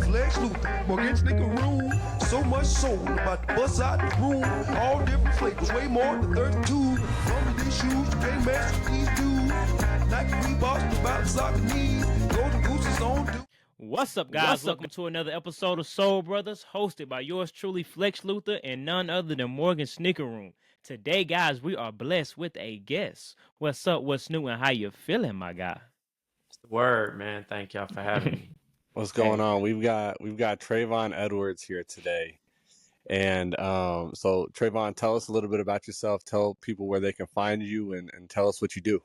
Flex Luther, Morgan Snicker Room. So much soul about to bust out the room. All different flavors, way more than 32. From these shoes, you can't mess with these dudes. Nike Reeboks, about soccer knees. Golden Gooses on dude. What's up, guys? Welcome to another episode of Soul Brothers, hosted by yours truly, Flex Luther, and none other than Morgan Snicker Room. Today, guys, we are blessed with a guest. What's up? What's new? And how you feeling, my guy? It's the word, man. Thank y'all for having me. What's going on? We've got Travonne Edwards here today, and so Travonne, tell us a little bit about yourself. Tell people where they can find you, and tell us what you do.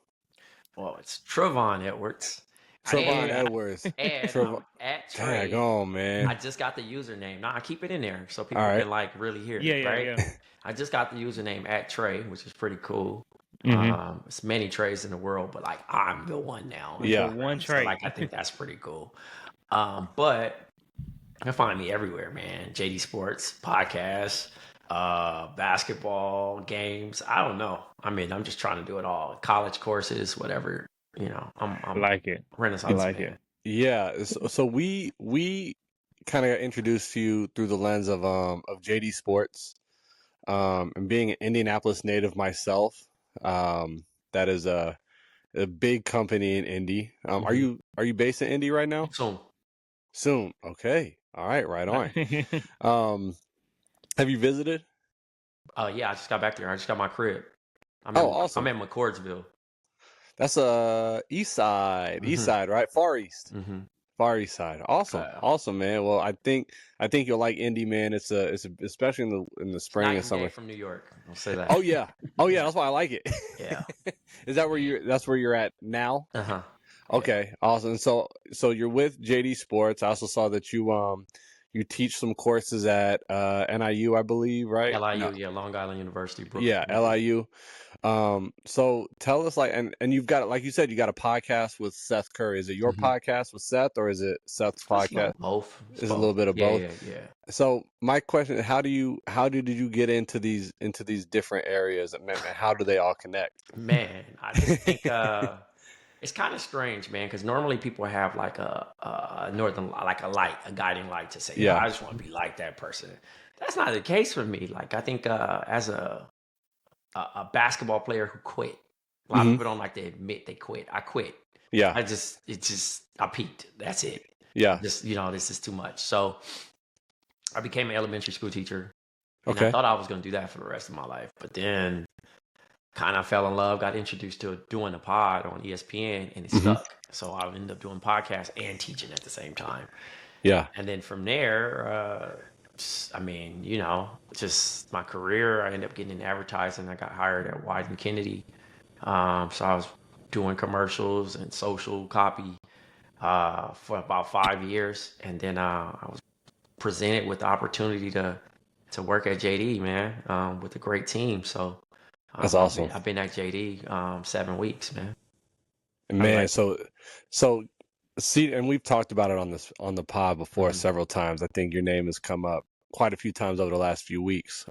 Well, it's Travonne Edwards. Travonne Edwards. And at Trey. Dang on, man. I just got the username. Now I keep it in there so people All right. can like really hear it, right? Yeah. I just got the username at Trey, which is pretty cool. Mhm. It's many Treys in the world, but like I'm the one now. Yeah. The one So, Trey. like I think that's pretty cool. But you can find me everywhere, man. JD Sports, podcast, basketball, games. I don't know. I mean, I'm just trying to do it all. College courses, whatever. You know, I'm I like it. Renaissance I like man. it. Yeah. So we kind of got introduced to you through the lens of JD Sports, and being an Indianapolis native myself. That is a big company in Indy. Are you based in Indy right now? Soon. Okay. All right. Right on. Have you visited? Yeah, I just got back there. I just got my crib. Awesome. I'm in McCordsville. That's east side, right? Far east. Mm-hmm. Far east side. Awesome. Awesome, man. Well, I think you'll like Indy, man. It's especially in the spring and summer. From New York. I'll say that. Oh yeah. That's why I like it. Yeah. Is that that's where you're at now? Uh-huh. Okay. Awesome. So you're with JD Sports. I also saw that you teach some courses at NIU, I believe, right? LIU, yeah, Long Island University, Brooklyn. Yeah, LIU. So tell us, like, and you've got, like you said, you got a podcast with Seth Curry. Is it your podcast with Seth, or is it Seth's podcast? Both. It's a little bit of both. Yeah. So my question is, how did you get into these different areas, and how do they all connect? Man, I just think it's kind of strange, man, because normally people have like a guiding light to say, Yeah. I just want to be like that person. That's not the case for me. Like I think as a basketball player who quit, a lot of people don't like to admit they quit. I quit. Yeah. I peaked. That's it. Yeah. Just, this is too much. So I became an elementary school teacher. And Okay. I thought I was going to do that for the rest of my life. But then kind of fell in love, got introduced to doing a pod on ESPN, and it stuck. So I ended up doing podcasts and teaching at the same time. Yeah. And then from there, just my career, I ended up getting into advertising. I got hired at Wyden Kennedy. So I was doing commercials and social copy for about 5 years. And then I was presented with the opportunity to work at JD, man, with a great team. So that's awesome. I've been at JD 7 weeks, man. Man, so see, and we've talked about it on the pod before several times. I think your name has come up quite a few times over the last few weeks,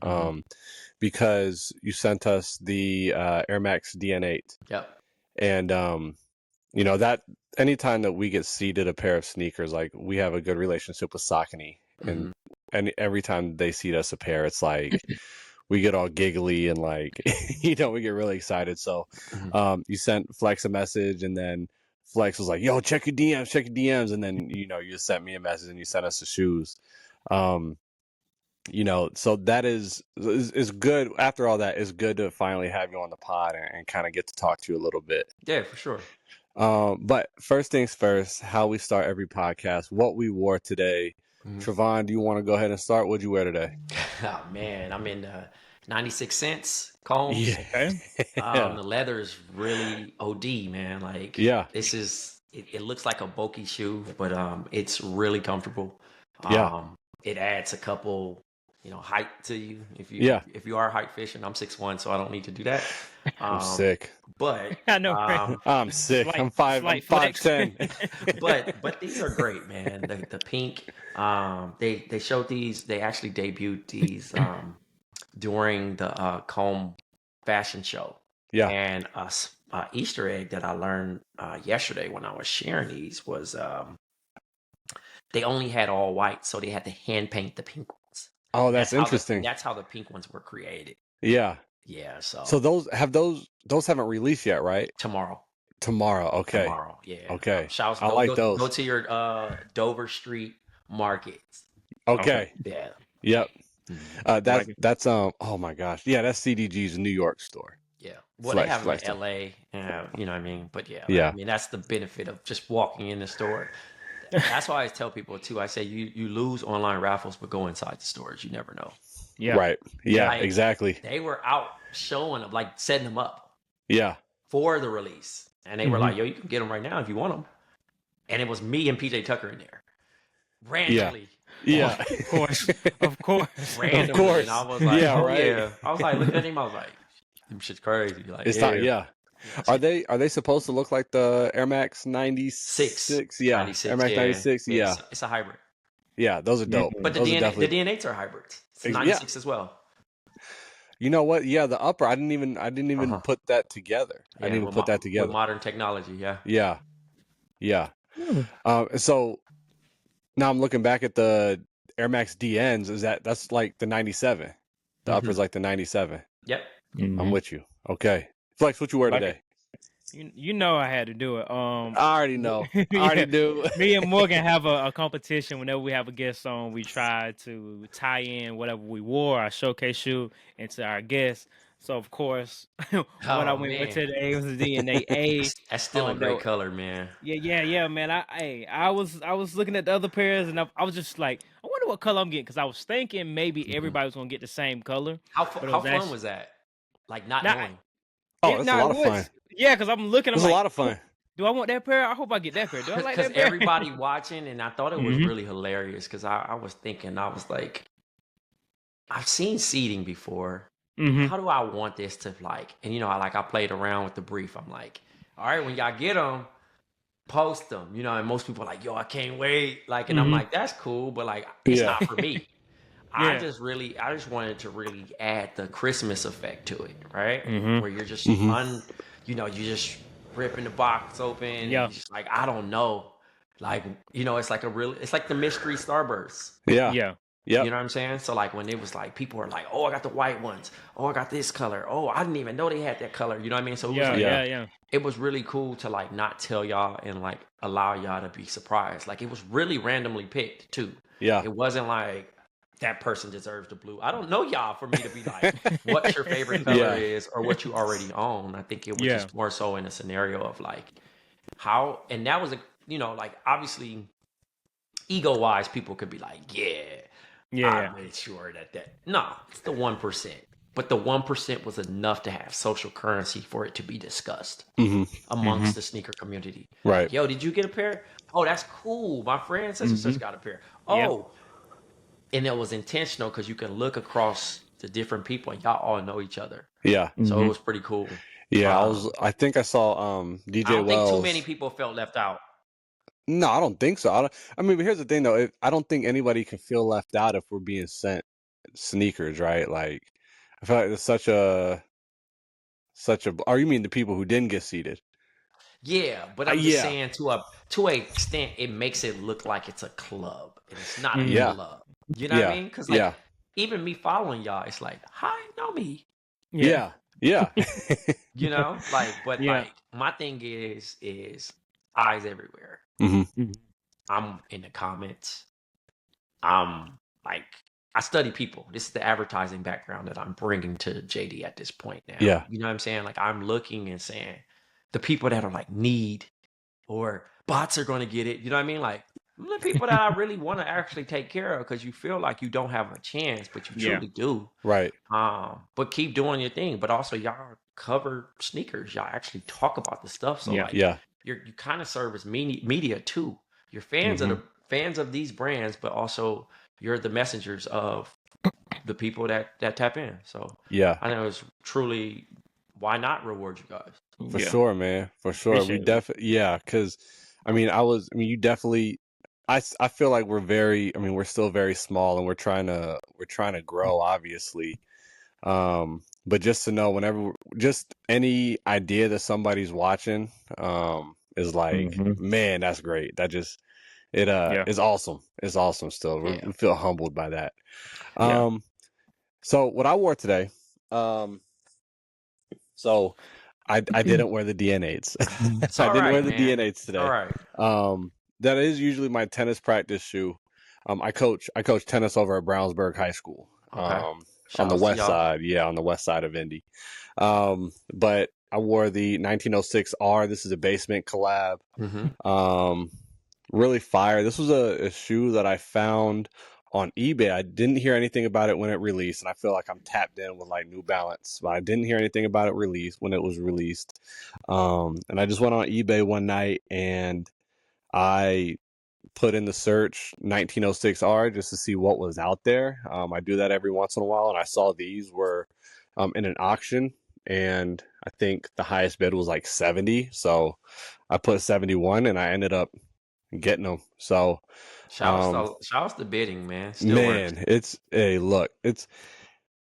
because you sent us the Air Max DN8. Yep. And that anytime that we get seeded a pair of sneakers, like, we have a good relationship with Saucony, and every time they seed us a pair, it's like we get all giggly and like we get really excited. So you sent Flex a message, and then Flex was like, yo, check your DMs, and then you just sent me a message and you sent us the shoes. So that is good. After all that, it's good to finally have you on the pod and kind of get to talk to you a little bit. Yeah, for sure. But first things first, how we start every podcast, what we wore today. Travonne, do you want to go ahead and start? What'd you wear today? Oh man, I'm in 96 cents combs. Yeah. The leather is really OD, man. Like, this is it looks like a bulky shoe, but it's really comfortable. It adds a couple height to you if you are height fishing. I'm 6'1", so I don't need to do that. I'm sick. But I know, right? I'm sick. I'm 5'10". But these are great, man. The pink. They showed these. They actually debuted these during the Comb fashion show. Yeah. And Easter egg that I learned yesterday when I was sharing these was they only had all white, so they had to hand paint the pink ones. Oh, that's interesting. That's how the pink ones were created. Yeah. Yeah. So those haven't released yet, right? Tomorrow. Okay. Tomorrow. Yeah. Okay. Shouts. I like those. Go to your Dover Street markets. Okay. Yeah. Yep. Like it. That's oh my gosh. Yeah, that's CDG's New York store. Yeah. Well, they have them in LA, you know what I mean? But yeah, Yeah. I mean, that's the benefit of just walking in the store. That's why I tell people too. I say you lose online raffles, but go inside the stores. You never know. Yeah. Right. Yeah, Like, exactly. They were out showing them, like setting them up Yeah. for the release. And they were like, yo, you can get them right now if you want them. And it was me and PJ Tucker in there. Randomly. Yeah. Of course. Randomly. Of course. And I was like, Yeah, oh, right. yeah. I was like, look at him. I was like, them shit's crazy. Like, It's time, yeah. Are they supposed to look like the Air Max 96? Yeah. 96, Air Max 96, yeah. It's a hybrid. Yeah, those are dope. But the Those are DNA, definitely... the DNAs are hybrids. It's Yeah. 96 as well. You know what? Yeah, the upper, I didn't even put that together. I didn't even put that together. With modern technology, yeah. Yeah. Yeah. So now I'm looking back at the Air Max DNs. That's like the 97. The upper's like the 97. Yep. I'm with you. Okay. Flex, what you wear today? You know I had to do it. I already know. I already do. Me and Morgan have a competition whenever we have a guest on. We try to tie in whatever we wore, our showcase shoe, into our guest. So of course, what I went with today was the DNA A. That's still a great color, man. Yeah, man. I was looking at the other pairs and I was just like, I wonder what color I'm getting, because I was thinking maybe everybody was gonna get the same color. How fun was that? Like not knowing. Oh, that's a lot of fun. Yeah, because I'm looking. It's a lot of fun. Do I want that pair? I hope I get that pair. Do I like that pair? Because everybody watching, and I thought it was really hilarious. Because I was thinking, I was like, I've seen seating before. How do I want this to like? And you know, I played around with the brief. I'm like, all right, when y'all get them, post them. You know, and most people are like, yo, I can't wait. Like, and I'm like, that's cool, but like, it's not for me. I just wanted to really add the Christmas effect to it, right? Where you're just you're just ripping the box open. Yeah. And just like, I don't know. Like, you know, it's like the mystery Starburst. Yeah. Yeah. You know what I'm saying? So like when it was like, people are like, oh, I got the white ones. Oh, I got this color. Oh, I didn't even know they had that color. You know what I mean? So it was it was really cool to like not tell y'all and like allow y'all to be surprised. Like it was really randomly picked too. Yeah. It wasn't like that person deserves the blue. I don't know y'all for me to be like, what your favorite color is or what you already own. I think it was just more so in a scenario of like how, and that was like obviously ego wise, people could be like, I made sure that. No, it's the 1%. But the 1% was enough to have social currency for it to be discussed amongst the sneaker community. Right. Like, yo, did you get a pair? Oh, that's cool. My friend such and such got a pair. Oh, and it was intentional because you can look across the different people and y'all all know each other. Yeah. So it was pretty cool. Yeah, I think I saw DJ I don't Wells. think too many people felt left out. No, I don't think so. I mean, but here's the thing though. I don't think anybody can feel left out if we're being sent sneakers, right? Like, I feel like it's such a. Or you mean the people who didn't get seated? Yeah, but I'm just saying to a extent, it makes it look like it's a club, and it's not a club. You know what I mean? Because like even me following y'all, it's like, hi, know me. Yeah. You know, like, but like my thing is eyes everywhere. I'm in the comments. I'm like, I study people. This is the advertising background that I'm bringing to JD at this point now. Yeah. You know what I'm saying? Like I'm looking and saying the people that are like need or bots are going to get it. You know what I mean? Like the people that I really want to actually take care of because you feel like you don't have a chance, but you truly do. Right. But keep doing your thing. But also y'all cover sneakers. Y'all actually talk about the stuff. So like, you kind of serve as media too. You're fans of the fans of these brands, but also you're the messengers of the people that tap in. So I know it's truly, why not reward you guys? For sure, man. For sure. Appreciate We definitely, because you definitely, I feel like we're still very small and we're trying to grow, obviously. But just to know whenever, just any idea that somebody's watching, is like, man, that's great. That just, It Yeah. is awesome. It's awesome still. Yeah. We feel humbled by that. Yeah. So what I wore today, so I didn't wear the DN8s. It's I all didn't wear right, the man. DN8s It's today. all right. That is usually my tennis practice shoe. I coach tennis over at Brownsburg High School. Okay. On Shout the outs to west y'all. side, on the west side of Indy. But I wore the 1906R. This is a basement collab. Mm-hmm. Really fire. This was a shoe that I found on eBay. I didn't hear anything about it when it released, and I feel like I'm tapped in with like New Balance, but I didn't hear anything about it when it was released. And I just went on eBay one night and I put in the search 1906R just to see what was out there. I do that every once in a while, and I saw these were in an auction, and I think the highest bid was like 70. So I put 71, and I ended up getting them. So Shout outs to bidding, man. Still works. man,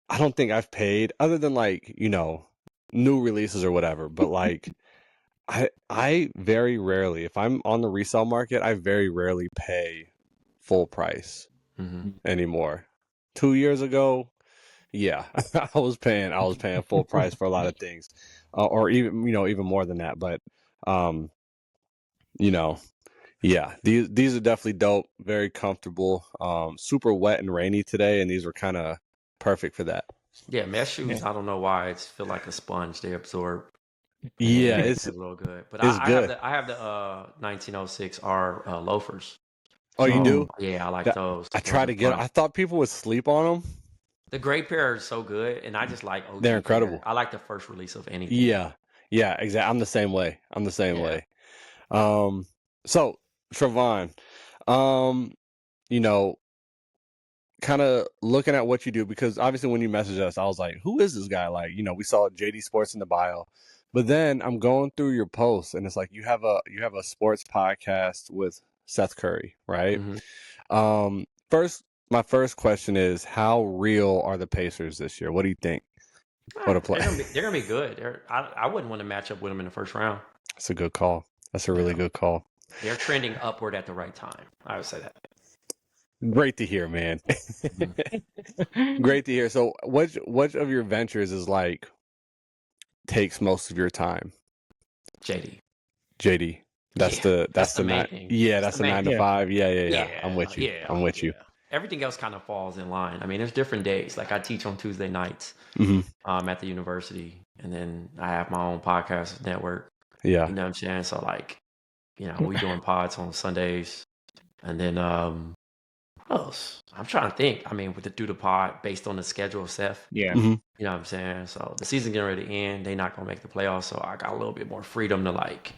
I don't think I've paid other than like, new releases or whatever, but like I very rarely, if I'm on the resale market, I very rarely pay full price Mm-hmm. anymore. 2 years ago, yeah, I was paying full price for a lot of things, or even even more than that. But yeah, these are definitely dope, very comfortable. Super wet and rainy today, and these were kind of perfect for that. Yeah, mesh shoes. I don't know why it's feel like a sponge. They absorb. Yeah, It it's makes it a little good. But it's I good. have the 1906R loafers. Oh, you do? Yeah, I like That- those. I Those try are to get. fun. I thought people would sleep on them. The gray pair are so good, and I just like OG They're incredible. pair. I like the first release of anything. Yeah, exactly. I'm the same way. Yeah. So Travonne, um, you know, kind of looking at what you do, because obviously when you messaged us, I was like, who is this guy? Like, we saw JD Sports in the bio, but then I'm going through your posts and it's like you have a sports podcast with Seth Curry, right? Mhm. My first question is, how real are the Pacers this year? What do you think? What a play. They're gonna be good. I wouldn't want to match up with them in the first round. That's a good call. That's a really good call. They're trending upward at the right time. I would say that. Great to hear, man. Great to hear. So which of your ventures is like takes most of your time? JD. That's Yeah, the main nine. thing. Yeah, That's that's the the main 9 to thing. 5. Yeah. I'm with you. Yeah, I'm with you. Everything else kind of falls in line. I mean, there's different days. Like I teach on Tuesday nights at the university, and then I have my own podcast network. Yeah. You know what I'm saying? So like, we doing pods on Sundays, and then what else? I'm trying to think. I mean, do the pod based on the schedule of Seth. Yeah. Mhm. You know what I'm saying? So the season getting ready to end. They not gonna make the playoffs, so I got a little bit more freedom to like,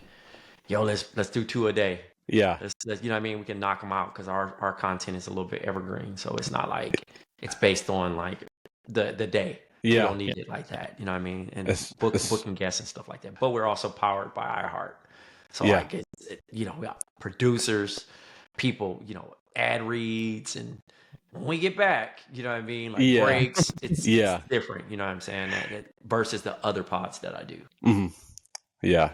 let's do 2 a day. Yeah. Let's you know what I mean? We can knock them out because our content is a little bit evergreen. So it's not like it's based on like the day. We Yeah. don't need it like that. You know what I mean? And It's- booking guests and stuff like that. But we're also powered by iHeart. So Yeah. like we got producers, people, ad reads, and when we get back, you know what I mean? Like Yeah. breaks, it's Yeah. different. You know what I'm saying? That versus the other pods that I do. Mhm. Yeah.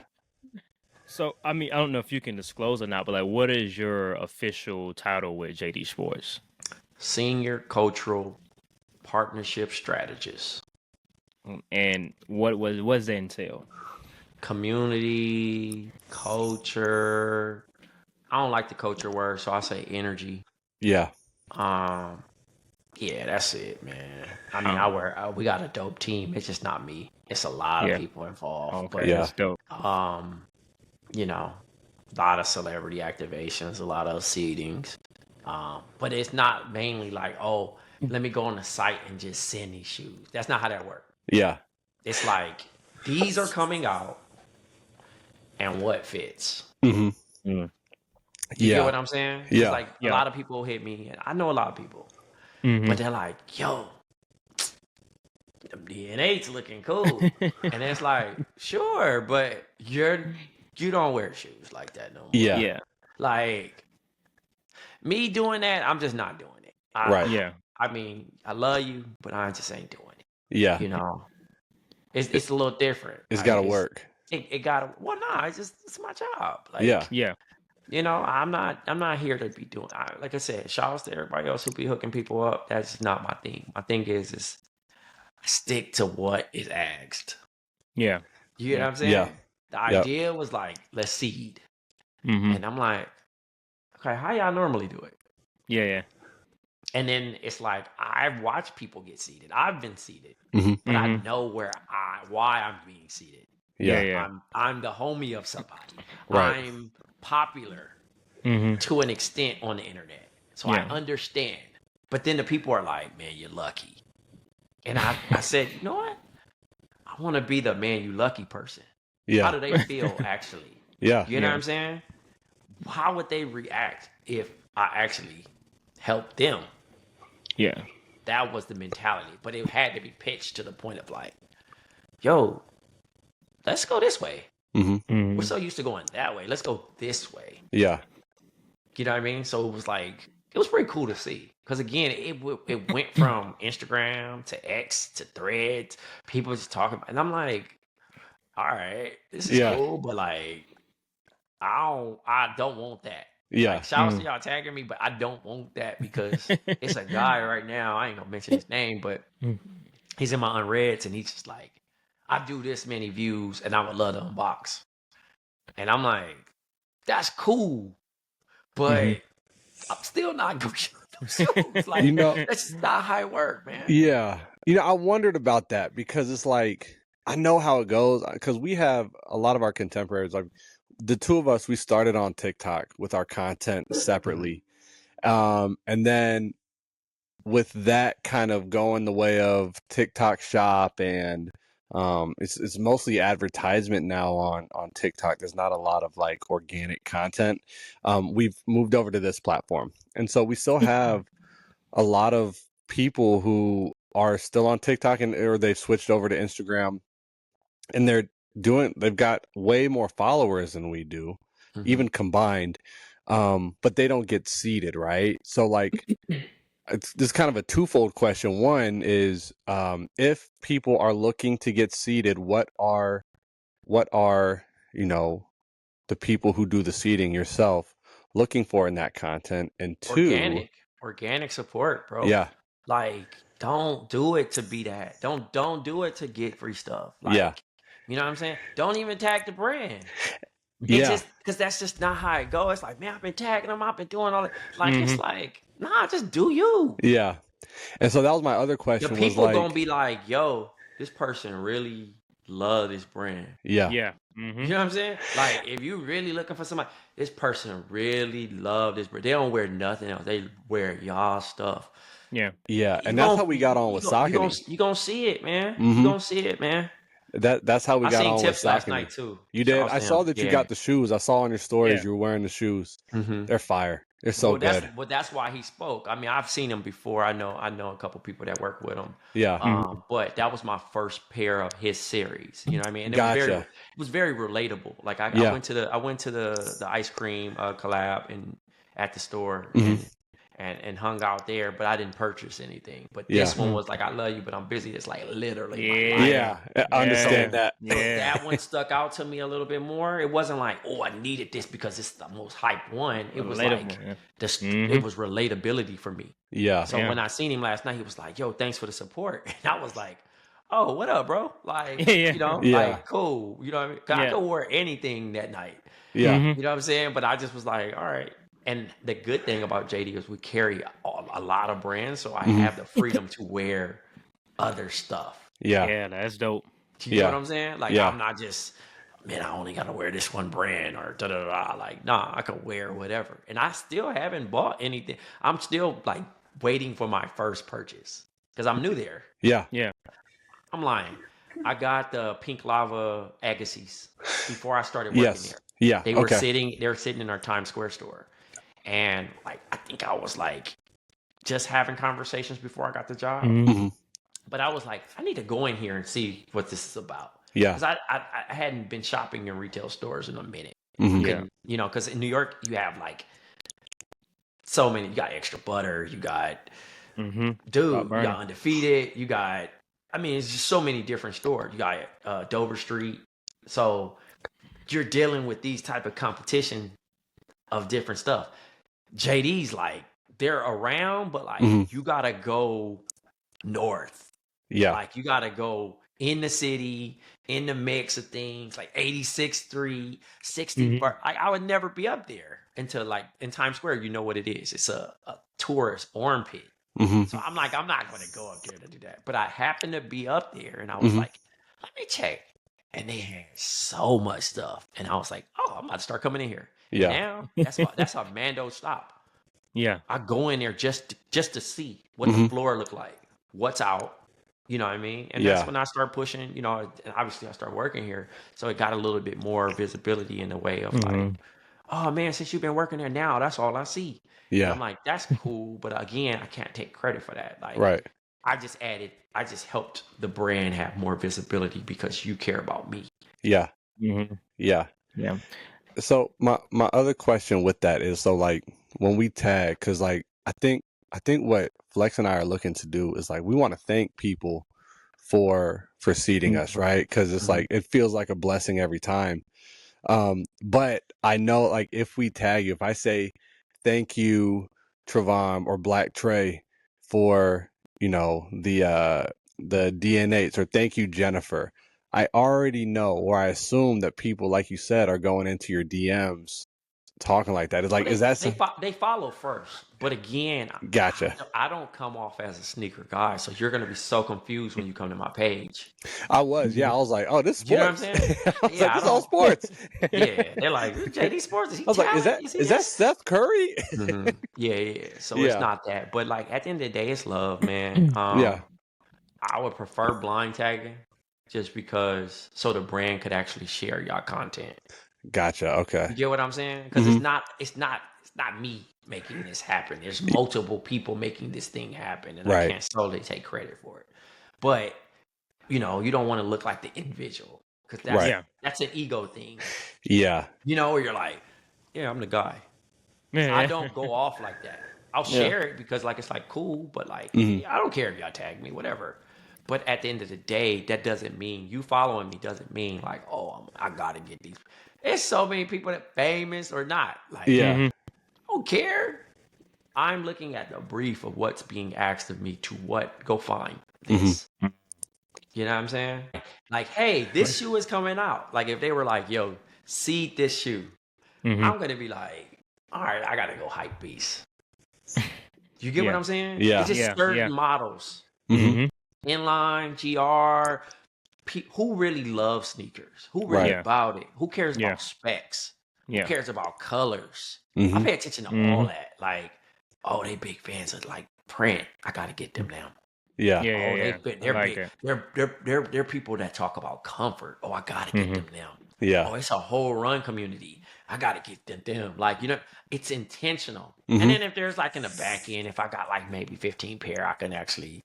So, I mean, I don't know if you can disclose or not, but like, what is your official title with JD Sports? Senior Cultural Partnership Strategist. And what does that entail? Community, culture. I don't like the culture word, so I say energy. Yeah. Yeah, that's it, man. I mean, we got a dope team. It's just not me. It's a lot of people involved. Okay, Yeah. that's dope. A lot of celebrity activations, a lot of seedings. But it's not mainly like, oh, let me go on the site and just send these shoes. That's not how that works. Yeah. It's like, these are coming out and what fits. Mhm. Mm. You Yeah. get what I'm saying? Yeah. It's like a Yeah. lot of people hit me, and I know a lot of people, Mhm. but they're like, yo, them DNA's looking cool. And it's like, sure, but you don't wear shoes like that no more. Yeah. Yeah. Like, me doing that, I'm just not doing it. Right. Yeah. I mean, I love you, but I just ain't doing it. Yeah. It's a little different. It's Like, got to work. It gotta. Well, nah, it's my job. Like, Yeah. Yeah. I'm not here to be doing. Like I said, shout outs to everybody else who be hooking people up. That's not my thing. My thing is stick to what is asked. Yeah. You know what I'm saying? Yeah. The idea was like, let's seed. Mm-hmm. And I'm like, okay, how y'all normally do it? Yeah. And then it's like, I've watched people get seated. I've been seated, Mhm. but I know why I'm being seated. Yeah. I'm the homie of somebody. Right. I'm popular Mm-hmm. to an extent on the internet. So I Yeah. understand. But then the people are like, man, you're lucky. And I said, you know what? I want to be the man, you lucky person. Yeah. How do they feel actually? Yeah. You know what I'm saying? How would they react if I actually helped them? Yeah. That was the mentality. But it had to be pitched to the point of like, yo, let's go this way. Mm-hmm. We're so used to going that way. Let's go this way. Yeah. You know what I mean? So it was like, it was pretty cool to see. Because again, it went from Instagram to X to Threads. People just talking about, and I'm like, all right, this is cool, but like, I don't want that. Yeah. Like, shout out to y'all tagging me, but I don't want that because it's a guy right now. I ain't gonna mention his name, but he's in my unreads, and he's just like, I do this many views, and I would love to unbox. And I'm like, that's cool, but I'm still not gonna show those shoes. Like, that's just not how it works, man. Yeah. I wondered about that because it's like, I know how it goes because we have a lot of our contemporaries, like the two of us, we started on TikTok with our content separately. And then with that kind of going the way of TikTok Shop and it's mostly advertisement now on TikTok. There's not a lot of like organic content. We've moved over to this platform. And so we still have a lot of people who are still on TikTok or they've switched over to Instagram, and they've got way more followers than we do, even combined. But they don't get seeded, right? So like, this kind of a twofold question. One is, if people are looking to get seeded, what are the people who do the seeding yourself looking for in that content? And two, organic support, bro. Yeah. Like, don't do it to be that. Don't do it to get free stuff. Like, you know what I'm saying? Don't even tag the brand. It's just because that's just not how it goes. It's like, man, I've been tagging them, I've been doing all that. Like, it's like, nah, just do you. Yeah. And so that was my other question. The people gonna be like, yo, this person really love this brand. Yeah. Yeah. You know what I'm saying? Like, if you really looking for somebody, this person really love this brand. They don't wear nothing else. They wear y'all stuff. Yeah. Yeah. And that's how we got on with Saucony. You gonna see it, man. You gonna see it, man. That's how we got on with tips last Saucony. night too. You did? I saw that you got the shoes. I saw on your stories you were wearing the shoes. They're fire. They're so good. That's why he spoke. I mean, I've seen him before. I know a couple people that work with him. Yeah. But that was my first pair of his series. You know what I mean? And Gotcha. it was very relatable. Like I went to the ice cream collab at the store and hung out there, but I didn't purchase anything. But this one was like, I love you, but I'm busy. It's like literally my life. Yeah. I understand that. That one stuck out to me a little bit more. It wasn't like, oh, I needed this because it's the most hyped one. It was like it was relatability for me. Yeah. So when I seen him last night, he was like, yo, thanks for the support. And I was like, oh, what up, bro? Like, like, cool. You know what I mean? 'Cause I could wear anything that night. Yeah. You know what I'm saying? But I just was like, all right. And the good thing about JD is we carry a lot of brands, so I have the freedom to wear other stuff. Yeah. Yeah, that's dope. You know what I'm saying? Like, I'm not just, man, I only got to wear this one brand or da-da-da. Like, nah, I can wear whatever. And I still haven't bought anything. I'm still, like, waiting for my first purchase because I'm new there. Yeah. Yeah. I'm lying. I got the Pink Lava Agassiz before I started working there. Yeah. They were sitting in our Times Square store. And like, I think I was like just having conversations before I got the job. But I was like, I need to go in here and see what this is about. Yeah. Because I hadn't been shopping in retail stores in a minute. Yeah. You know, because in New York, you have like so many. You got Extra Butter. You got, you got Undefeated. You got, I mean, it's just so many different stores. You got Dover Street. So you're dealing with these type of competition of different stuff. JD's like, they're around, but like Mhm. you gotta go north. Yeah. Like you gotta go in the city, in the mix of things, like 86th Street, 60th. Mhm. I would never be up there until like in Times Square. You know what it is? It's a tourist armpit. Mhm. So I'm like, I'm not gonna go up there to do that. But I happened to be up there, and I was Mhm. like, let me check. And they had so much stuff, and I was like, oh, I'm about to start coming in here. And Yeah. now that's a Mando stop. Yeah. I go in there just to see what the Mhm. floor look like, what's out. You know what I mean? And Yeah. that's when I start pushing. You know, and obviously I start working here, so it got a little bit more visibility in the way of like, Mhm. oh man, since you've been working there now, that's all I see. And Yeah. I'm like, that's cool, but again, I can't take credit for that. Like, Right. I just helped the brand have more visibility because you care about me. Yeah. Mhm. Yeah. Yeah. So my other question with that is, so like when we tag, because like I think what Flex and I are looking to do is like we want to thank people for seating us, right? Because it's Mhm. like it feels like a blessing every time. But I know like if we tag you, if I say thank you Travonne or Black Trey for, you know, the DNAs, or thank you Jennifer, I already know, or I assume that people, like you said, are going into your DMs talking like that. It's like, Well, is that they follow first, but again, Gotcha. I don't come off as a sneaker guy, so you're gonna be so confused when you come to my page. I was like, oh, this You know what sports. I'm saying? I was Yeah, like, I this all don't. sports. Yeah, they're like JD Sports. Is he I was like, talent? is that Seth Curry? Mhm. Yeah. So it's Yeah. not that, but like at the end of the day, it's love, man. Yeah. I would prefer blind tagging just because so the brand could actually share y'all content. Gotcha. Okay. You get what I'm saying? Because Mhm. it's not me making this happen. There's multiple people making this thing happen, and I Right. can't solely take credit for it. But you know, you don't want to look like the individual because Right. Yeah. that's an ego thing. Yeah. You know, where you're like, yeah, I'm the guy. I don't go off like that. I'll Yeah. share it because like it's like cool, but like Mhm. yeah, I don't care if y'all tag me, whatever. But at the end of the day, that doesn't mean you following me doesn't mean like, oh, I gotta get these. There's so many people that famous or not. Like, Yeah. Mhm. I don't care. I'm looking at the brief of what's being asked of me to what go find this. You know what I'm saying? Like, hey, this shoe is coming out. Like if they were like, yo, seed this shoe, Mhm. I'm gonna be like, all right, I gotta go hype beast. You get what Yeah. I'm saying? Yeah. It's just Yeah, certain yeah. models. Mhm. Inline, GR, who really loves sneakers? Who really Right. about it? Who cares Yeah. about specs? Yeah. Who cares about colors? I Mhm. pay attention to all that. Like, oh, they big fans of like print. I gotta get them now. Yeah. Yeah. Oh, Yeah. they're I like big. that. They're people that talk about comfort. Oh, I gotta get Mhm. them now. Yeah. Oh, it's a whole run community. I gotta get them. Like, you know, it's intentional. Mhm. And then if there's like in the back end, if I got like maybe 15 pair, I can actually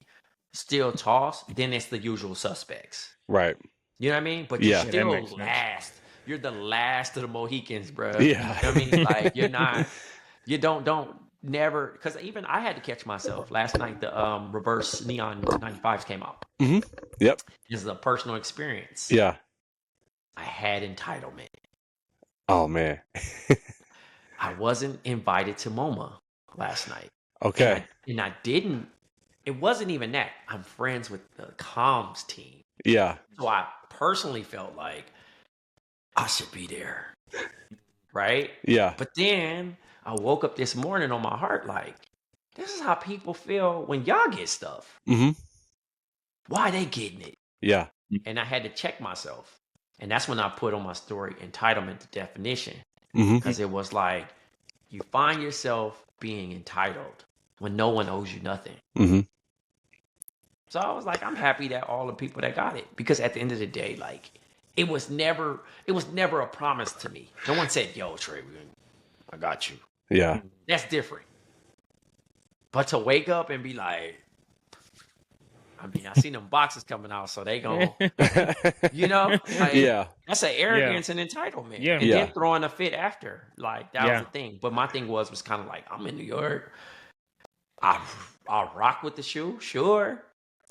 still toss. Then it's the usual suspects. Right. You know what I mean? But Yeah. you're Yeah, that still makes sense. last. You're the last of the Mohicans, bro. Yeah. You know what I mean? Like you're not. You don't never. Because even I had to catch myself last night. The reverse neon 95s came out. Mhm. Yep. This is a personal experience. Yeah. I had entitlement. Oh man. I wasn't invited to MoMA last night. Okay. And I didn't. It wasn't even that. I'm friends with the comms team. Yeah. So I personally felt like I should be there. Right? Yeah. But then I woke up this morning on my heart like, this is how people feel when y'all get stuff. Mhm. Why they getting it? Yeah. And I had to check myself. And that's when I put on my story entitlement to definition. Mhm. Because it was like, you find yourself being entitled when no one owes you nothing. Mhm. So I was like, I'm happy that all the people that got it. Because at the end of the day, like, it was never a promise to me. No one said, yo, Trey, I got you. Yeah. That's different. But to wake up and be like, I mean, I seen them boxes coming out, so they gon', you know, like, Yeah. that's an arrogance and entitlement. Yeah. And Yeah. then throwing a fit after, like that Yeah. was the thing. But my thing was kind of like, I'm in New York. I'll rock with the shoe, sure,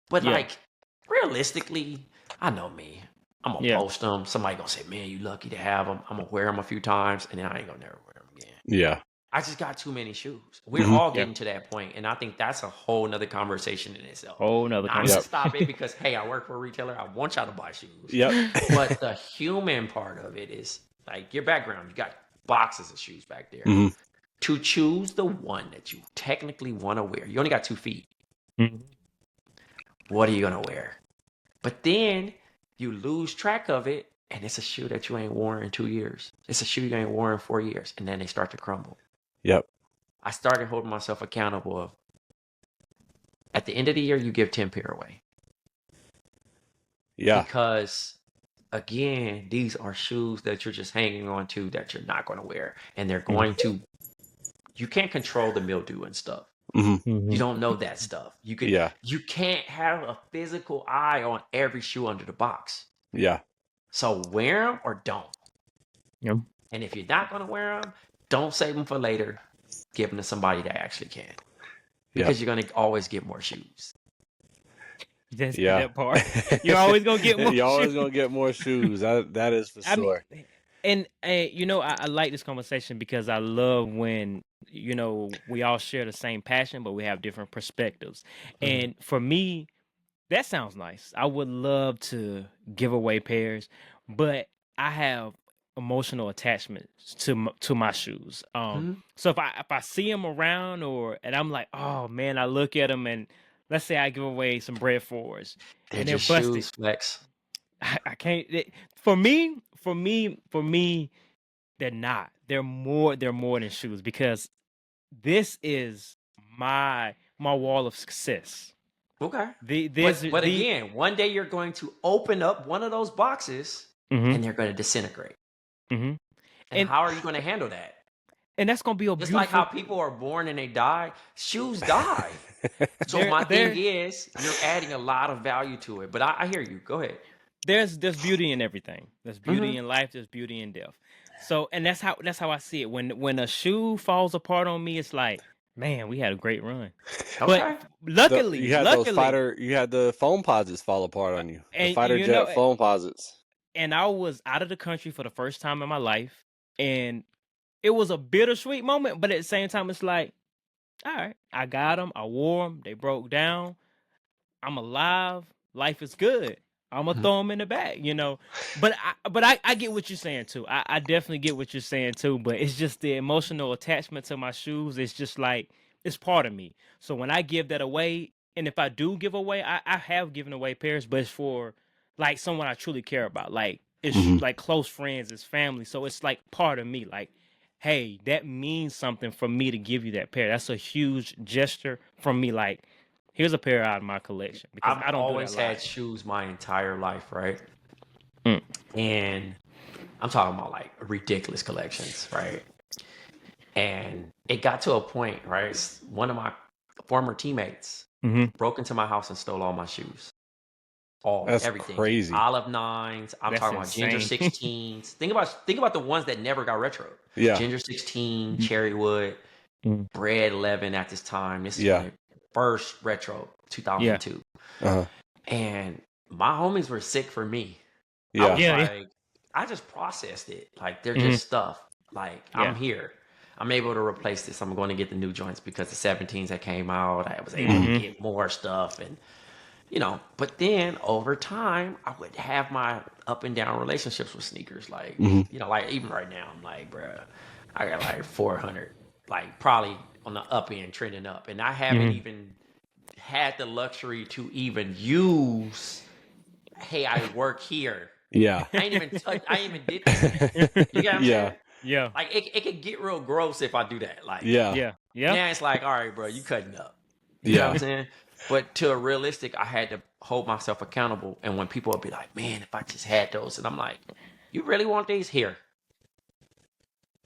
but Yeah. like realistically, I know me. I'm gonna Yeah. post them. Somebody gonna say, "Man, you lucky to have them." I'm gonna wear them a few times, and then I ain't gonna never wear them again. Yeah. I just got too many shoes. We're Mhm. all getting to that point, and I think that's a whole nother conversation in itself. Whole nother Not to conversation. stop it because, hey, I work for a retailer. I want y'all to buy shoes. Yep. But the human part of it is like your background. You got boxes of shoes back there. Mhm. To choose the one that you technically want to wear, you only got 2 feet. Mhm. What are you going to wear? But then you lose track of it, and it's a shoe that you ain't worn in 2 years. It's a shoe you ain't worn in 4 years, and then they start to crumble. Yep. I started holding myself accountable of, at the end of the year, you give 10 pair away. Yeah. Because, again, these are shoes that you're just hanging on to that you're not going to wear. And they're going to, you can't control the mildew and stuff. Mhm. You don't know that stuff. You can't have a physical eye on every shoe under the box. Yeah. So wear them or don't. Yep. And if you're not going to wear them, don't save them for later. Give them to somebody that actually can. Because you're going to always get more shoes. That's Yeah. that part. You're always gonna get more. You're always shoes. gonna get more shoes. That is for sure. And you know, I like this conversation because I love when, you know, we all share the same passion, but we have different perspectives. And for me, that sounds nice. I would love to give away pairs, but I have emotional attachments to my shoes. So if I see them around and I'm like, oh man, I look at them and let's say I give away some bread fours They're and they're just busted. shoes, Flex. I can't. For me, they're not. They're more than shoes because this is my wall of success. Okay. But again, one day you're going to open up one of those boxes and they're going to disintegrate. And how are you going to handle that? And that's going to be a Just beautiful... like how people are born and they die, shoes die. So my thing is, you're adding a lot of value to it. But I hear you. Go ahead. There's beauty in everything. There's beauty in life. There's beauty in death. So, and that's how I see it. When a shoe falls apart on me, it's like, man, we had a great run. Okay. But luckily, you had the foam posits fall apart on you. The And, fighter you jet know, foam posits. and I was out of the country for the first time in my life, and it was a bittersweet moment. But at the same time, it's like, all right, I got them. I wore them. They broke down. I'm alive. Life is good. I'm gonna throw them in the bag, you know. But I get what you're saying too. I definitely get what you're saying too. But it's just the emotional attachment to my shoes. It's just like it's part of me. So when I give that away, and if I do give away, I have given away pairs, but it's for like someone I truly care about. Like it's like close friends, it's family. So it's like part of me. Like, hey, that means something for me to give you that pair. That's a huge gesture from me. Like, here's a pair out of my collection because I don't always do that a lot. had shoes my entire life, right? And I'm talking about like ridiculous collections, right? And it got to a point, right? One of my former teammates broke into my house and stole all my shoes. That's Everything. crazy. Olive 9s. I'm That's talking insane. about Ginger 16s. Think about the ones that never got retro. Yeah. Ginger 16, Cherrywood, Bread 11 at this time. This is Yeah. when it first retro, 2002. And my homies were sick for me. I was like, I just processed it. Like, they're just stuff. Like, I'm here. I'm able to replace this. I'm going to get the new joints because the 17s that came out, I was able to get more stuff. And, you know, but then over time, I would have my up and down relationships with sneakers. Like, you know, like even right now, I'm like, bruh, I got like 400, like probably on the up end, trending up. And I haven't even had the luxury to even use, hey, I work here. Yeah. I ain't even did that. You get what I'm saying? Yeah. Like it could get real gross if I do that. Like Yeah. now it's like, all right, bro, you cutting up. You know what I'm saying? But to a realistic, I had to hold myself accountable. And when people would be like, man, if I just had those, and I'm like, you really want these? Here.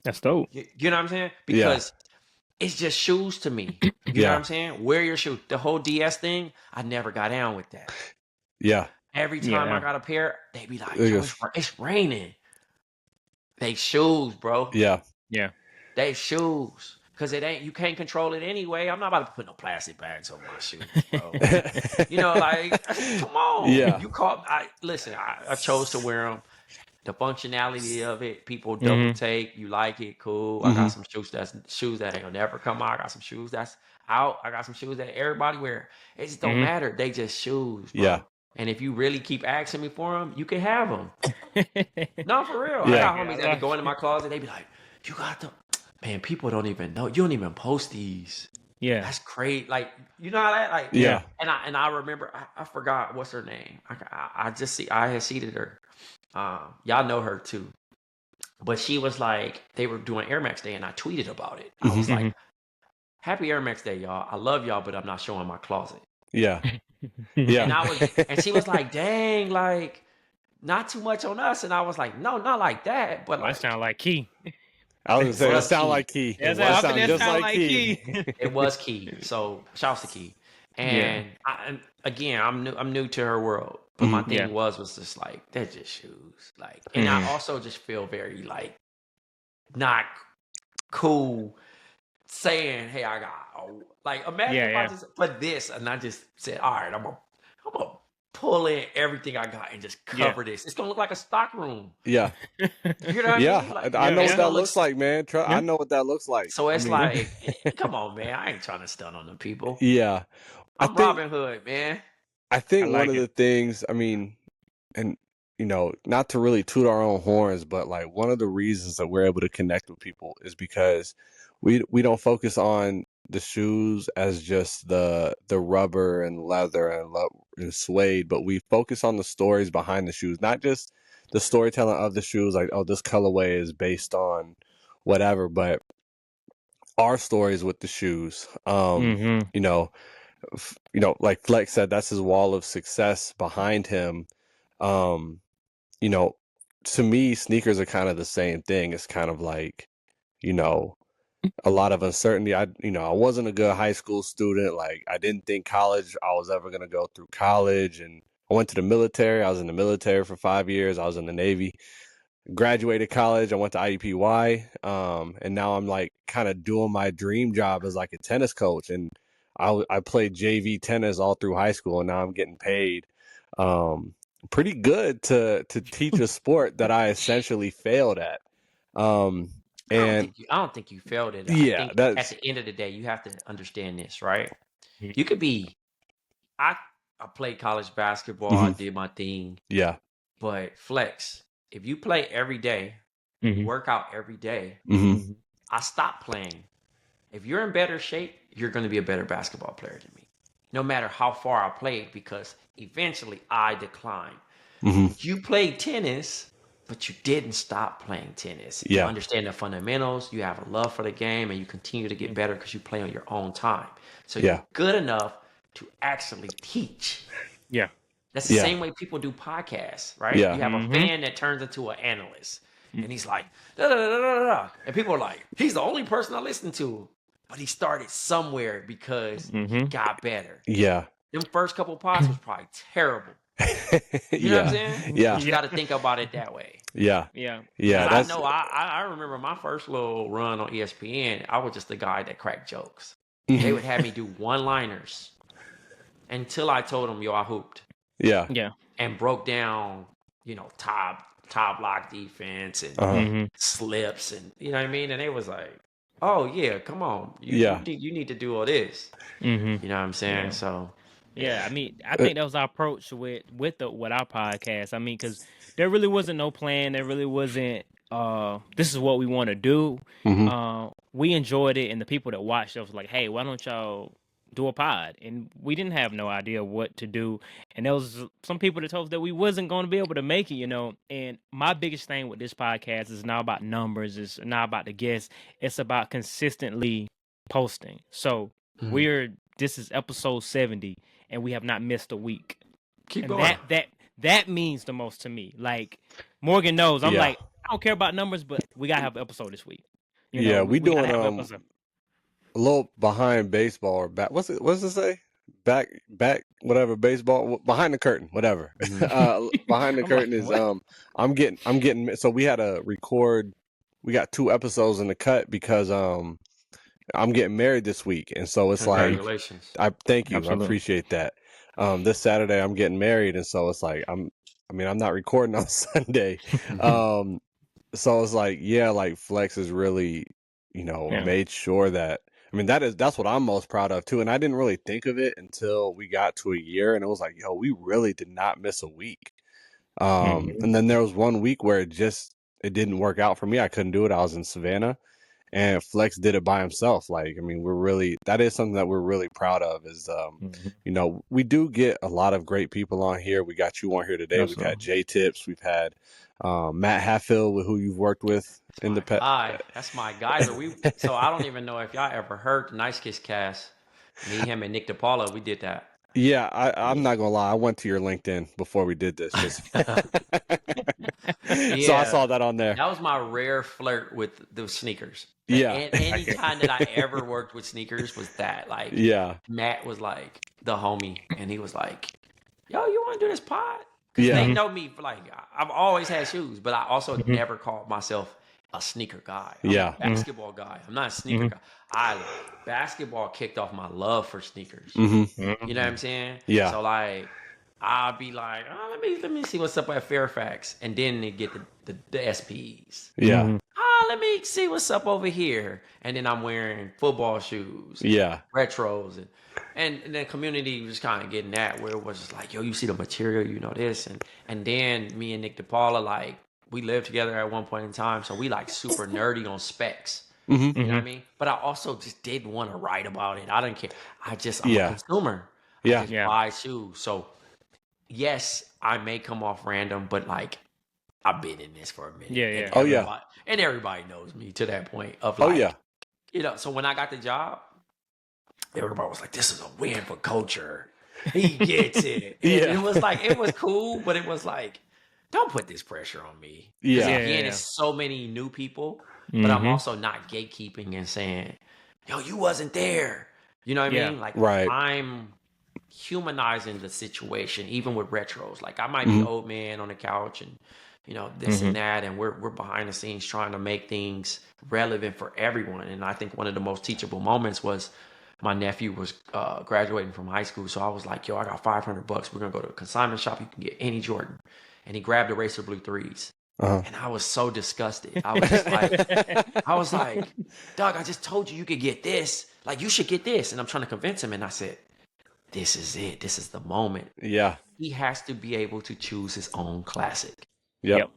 That's dope. You know what I'm saying? Because it's just shoes to me. You know what I'm saying? Wear your shoe. The whole DS thing, I never got down with that. Yeah. Every time I got a pair, they be like, yo, it's raining. They shoes, bro. Yeah. They shoes. Because you can't control it anyway. I'm not about to put no plastic bags on my shoes, bro. You know, like, come on. Yeah. I chose to wear them. the functionality of it. People double Mhm. take. You like it, cool. I got some shoes that ain't gonna never come out. I got some shoes that's out. I got some shoes that everybody wear. It just don't Mhm. matter. They just shoes, bro. Yeah. And if you really keep asking me for them, you can have them. No, for real. I Yeah. got Like it, homies I that be like going in it. my closet. They be like, "You got them." Man, people don't even know. You don't even post these. Yeah. That's crazy. Like, you know how that, like, Yeah. and I remember, I forgot what's her name. I had seated her. Y'all know her too. But she was like, they were doing Air Max Day, and I tweeted about it. I was like, Mhm. "Happy Air Max Day, y'all. I love y'all, but I'm not showing my closet." Yeah. And Yeah. she was like, "Dang, like, not too much on us." And I was like, "No, not like that, but Well, that like, sound like Key. I was it gonna say it was sound key. like Key. It That's how I was think Sound that key. just sound like like Key. Key. It was key. So shouts to Key. Yeah. And again, I'm new to her world. But my Mhm. Yeah. thing was just like, they're just shoes. Like, and I also just feel very like not cool saying, "Hey, I got," like, imagine Yeah, if I yeah. just put this and I just said, "All right, I'm gonna pull in everything I got and just Yeah. cover this. It's gonna look like a stock room." Yeah. You know what I Yeah. mean? Like, I know Yeah. it's what that gonna look. looks like, man. I Yeah. know what that looks like. So I it's mean, like, come on, man. I ain't trying to stun on them people. yeah. I I'm think Robin Hood, man. I I think one like of it. the things, I mean, and not to really toot our own horns, but like one of the reasons that we're able to connect with people is because we don't focus on the shoes as just the rubber and leather and suede, but we focus on the stories behind the shoes, not just the storytelling of the shoes, like, oh, this colorway is based on whatever, but our stories with the shoes. Mhm. Like Flex said, that's his wall of success behind him. Um, you know, to me, sneakers are kind of the same thing. It's kind of like, you know, a lot of uncertainty. I wasn't a good high school student. Like, I didn't think I was ever going to go through college. And I went to the military. I was in the military for 5 years. I was in the Navy. Graduated college. I went to IUPY. And now I'm like kind of doing my dream job as like a tennis coach. And I played JV tennis all through high school, and now I'm getting paid pretty good to teach a sport that I essentially failed at. And I don't think you failed it. I yeah, think at that's the end of the day, you have to understand this, right? Mhm. You could be. I I played college basketball. I Mhm. did my thing, yeah. but Flex, if you play every day, you Mhm. work out every day. hmm Mhm. I stopped playing. If you're in better shape, you're going to be a better basketball player than me. No matter how far I played, because eventually I declined. hmm You played tennis, but you didn't stop playing tennis. You Yeah. understand the fundamentals, you have a love for the game, and you continue to get better because you play on your own time. So Yeah. you're good enough to actually teach. Yeah. That's the Yeah. same way people do podcasts, right? Yeah. You have a Mhm. fan that turns into an analyst, and he's like, da, da, da, da, da, da. And people are like, he's the only person I listen to. But he started somewhere because he Mhm. got better. Yeah. Them first couple pods was probably terrible. You know what I'm saying? Yeah. But you got to think about it that way. Yeah. Yeah. Yeah. Because I That's know I remember my first little run on ESPN. I was just the guy that cracked jokes. They would have me do one-liners until I told them, yo, I hooped. yeah. Yeah. And broke down, top block defense and Uh-huh. Mhm. slips and you know what I mean. And they was like, "Oh yeah, come on, Yeah. you need to do all this." Mhm. You know what I'm saying? Yeah. So Yeah, I mean, I think that was our approach with our podcast. I mean, because there really wasn't no plan. There really wasn't. This is what we want to do. Mhm. We enjoyed it, and the people that watched us was like, "Hey, why don't y'all do a pod?" And we didn't have no idea what to do. And there was some people that told us that we wasn't going to be able to make it. And my biggest thing with this podcast is not about numbers. It's not about the guests. It's about consistently posting. So this is episode 70, and we have not missed a week. keep And going. that means the most to me. Like Morgan knows, I'm Yeah. like, I don't care about numbers, but we gotta have an episode this week. Yeah, we gotta doing have an episode. a little behind baseball or back. What's it say? Back whatever baseball behind the curtain, whatever. Behind the I'm curtain like, is what? I'm getting so we had to record. We got 2 episodes in the cut because I'm getting married this week, and so it's like Congratulations. I thank you. I Absolutely. appreciate that. This Saturday I'm getting married, and so it's like I mean, I'm not recording on Sunday. So it's like, yeah, like Flex has really, made sure that, I mean, that's what I'm most proud of too. And I didn't really think of it until we got to a year, and it was like, yo, we really did not miss a week. And then there was one week where it didn't work out for me. I couldn't do it. I was in Savannah, and Flex did it by himself. Like, I mean, that is something that we're really proud of is, we do get a lot of great people on here. We got you on here today. We've had J Tips. We've had Matt Hatfield, with who you've worked with in the past. That's my guy. So I don't even know if y'all ever heard the Nice Kiss cast. Me, him, and Nick DePaula, we did that. Yeah, I'm not gonna lie. I went to your LinkedIn before we did this. So I saw that on there. That was my rare flirt with the sneakers. Yeah. And any time that I ever worked with sneakers was that. Like, yeah, Matt was like the homie, and he was like, "Yo, you want to do this pod?" Because Yeah. they know me for like, I've always had shoes, but I also never called myself a sneaker guy. I'm Yeah. a basketball guy. I'm not a sneaker guy. Basketball kicked off my love for sneakers. You know what I'm saying? Yeah. So like, I'll be like, oh, let me see what's up at Fairfax, and then they get the SPs. Yeah. Let me see what's up over here, and then I'm wearing football shoes. Yeah. Retros, and the community was kind of getting that, where it was just like, yo, you see the material, you know this, and then me and Nick DePaula, like, we lived together at one point in time, so we like super nerdy on specs. You know what I mean? But I also just didn't want to write about it. I didn't care. I'm a consumer. I just buy shoes. So yes, I may come off random, but like, I've been in this for a minute. And everybody knows me to that point of like, so when I got the job, everybody was like, this is a win for culture. He gets it. And it was like, it was cool, but it was like, don't put this pressure on me. Again, it's so many new people, but I'm also not gatekeeping and saying, yo, you wasn't there. You know what I mean? Like, I'm humanizing the situation, even with retros. Like, I might be old man on the couch and, this and that, and we're behind the scenes trying to make things relevant for everyone. And I think one of the most teachable moments was my nephew was graduating from high school. So I was like, yo, I got $500. We're going to go to a consignment shop. You can get any Jordan. And he grabbed the Racer Blue 3s. And I was so disgusted. I was like, dog, I just told you could get this. Like, you should get this. And I'm trying to convince him. And I said, this is it. This is the moment. Yeah. He has to be able to choose his own classic. Yep.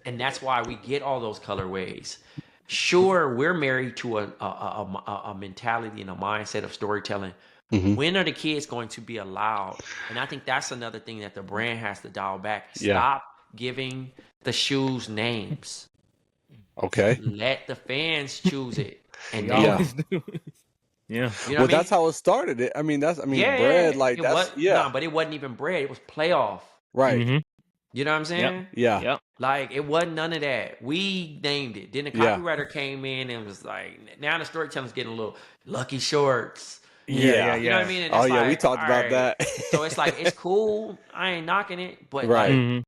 And that's why we get all those colorways. Sure, we're married to a mentality and a mindset of storytelling. When are the kids going to be allowed? And I think that's another thing that the brand has to dial back. Stop giving the shoes names. Okay. Let the fans choose it. And You know what I mean? That's how it started. Bread, like, but it wasn't even bread. It was playoff. Right. You know what I'm saying? Yeah. Like, it wasn't none of that. We named it. Then the copywriter came in and was like, now the storytelling's getting a little Lucky Shorts. You know what I mean? And we talked about that. So it's like, it's cool. I ain't knocking it. But like,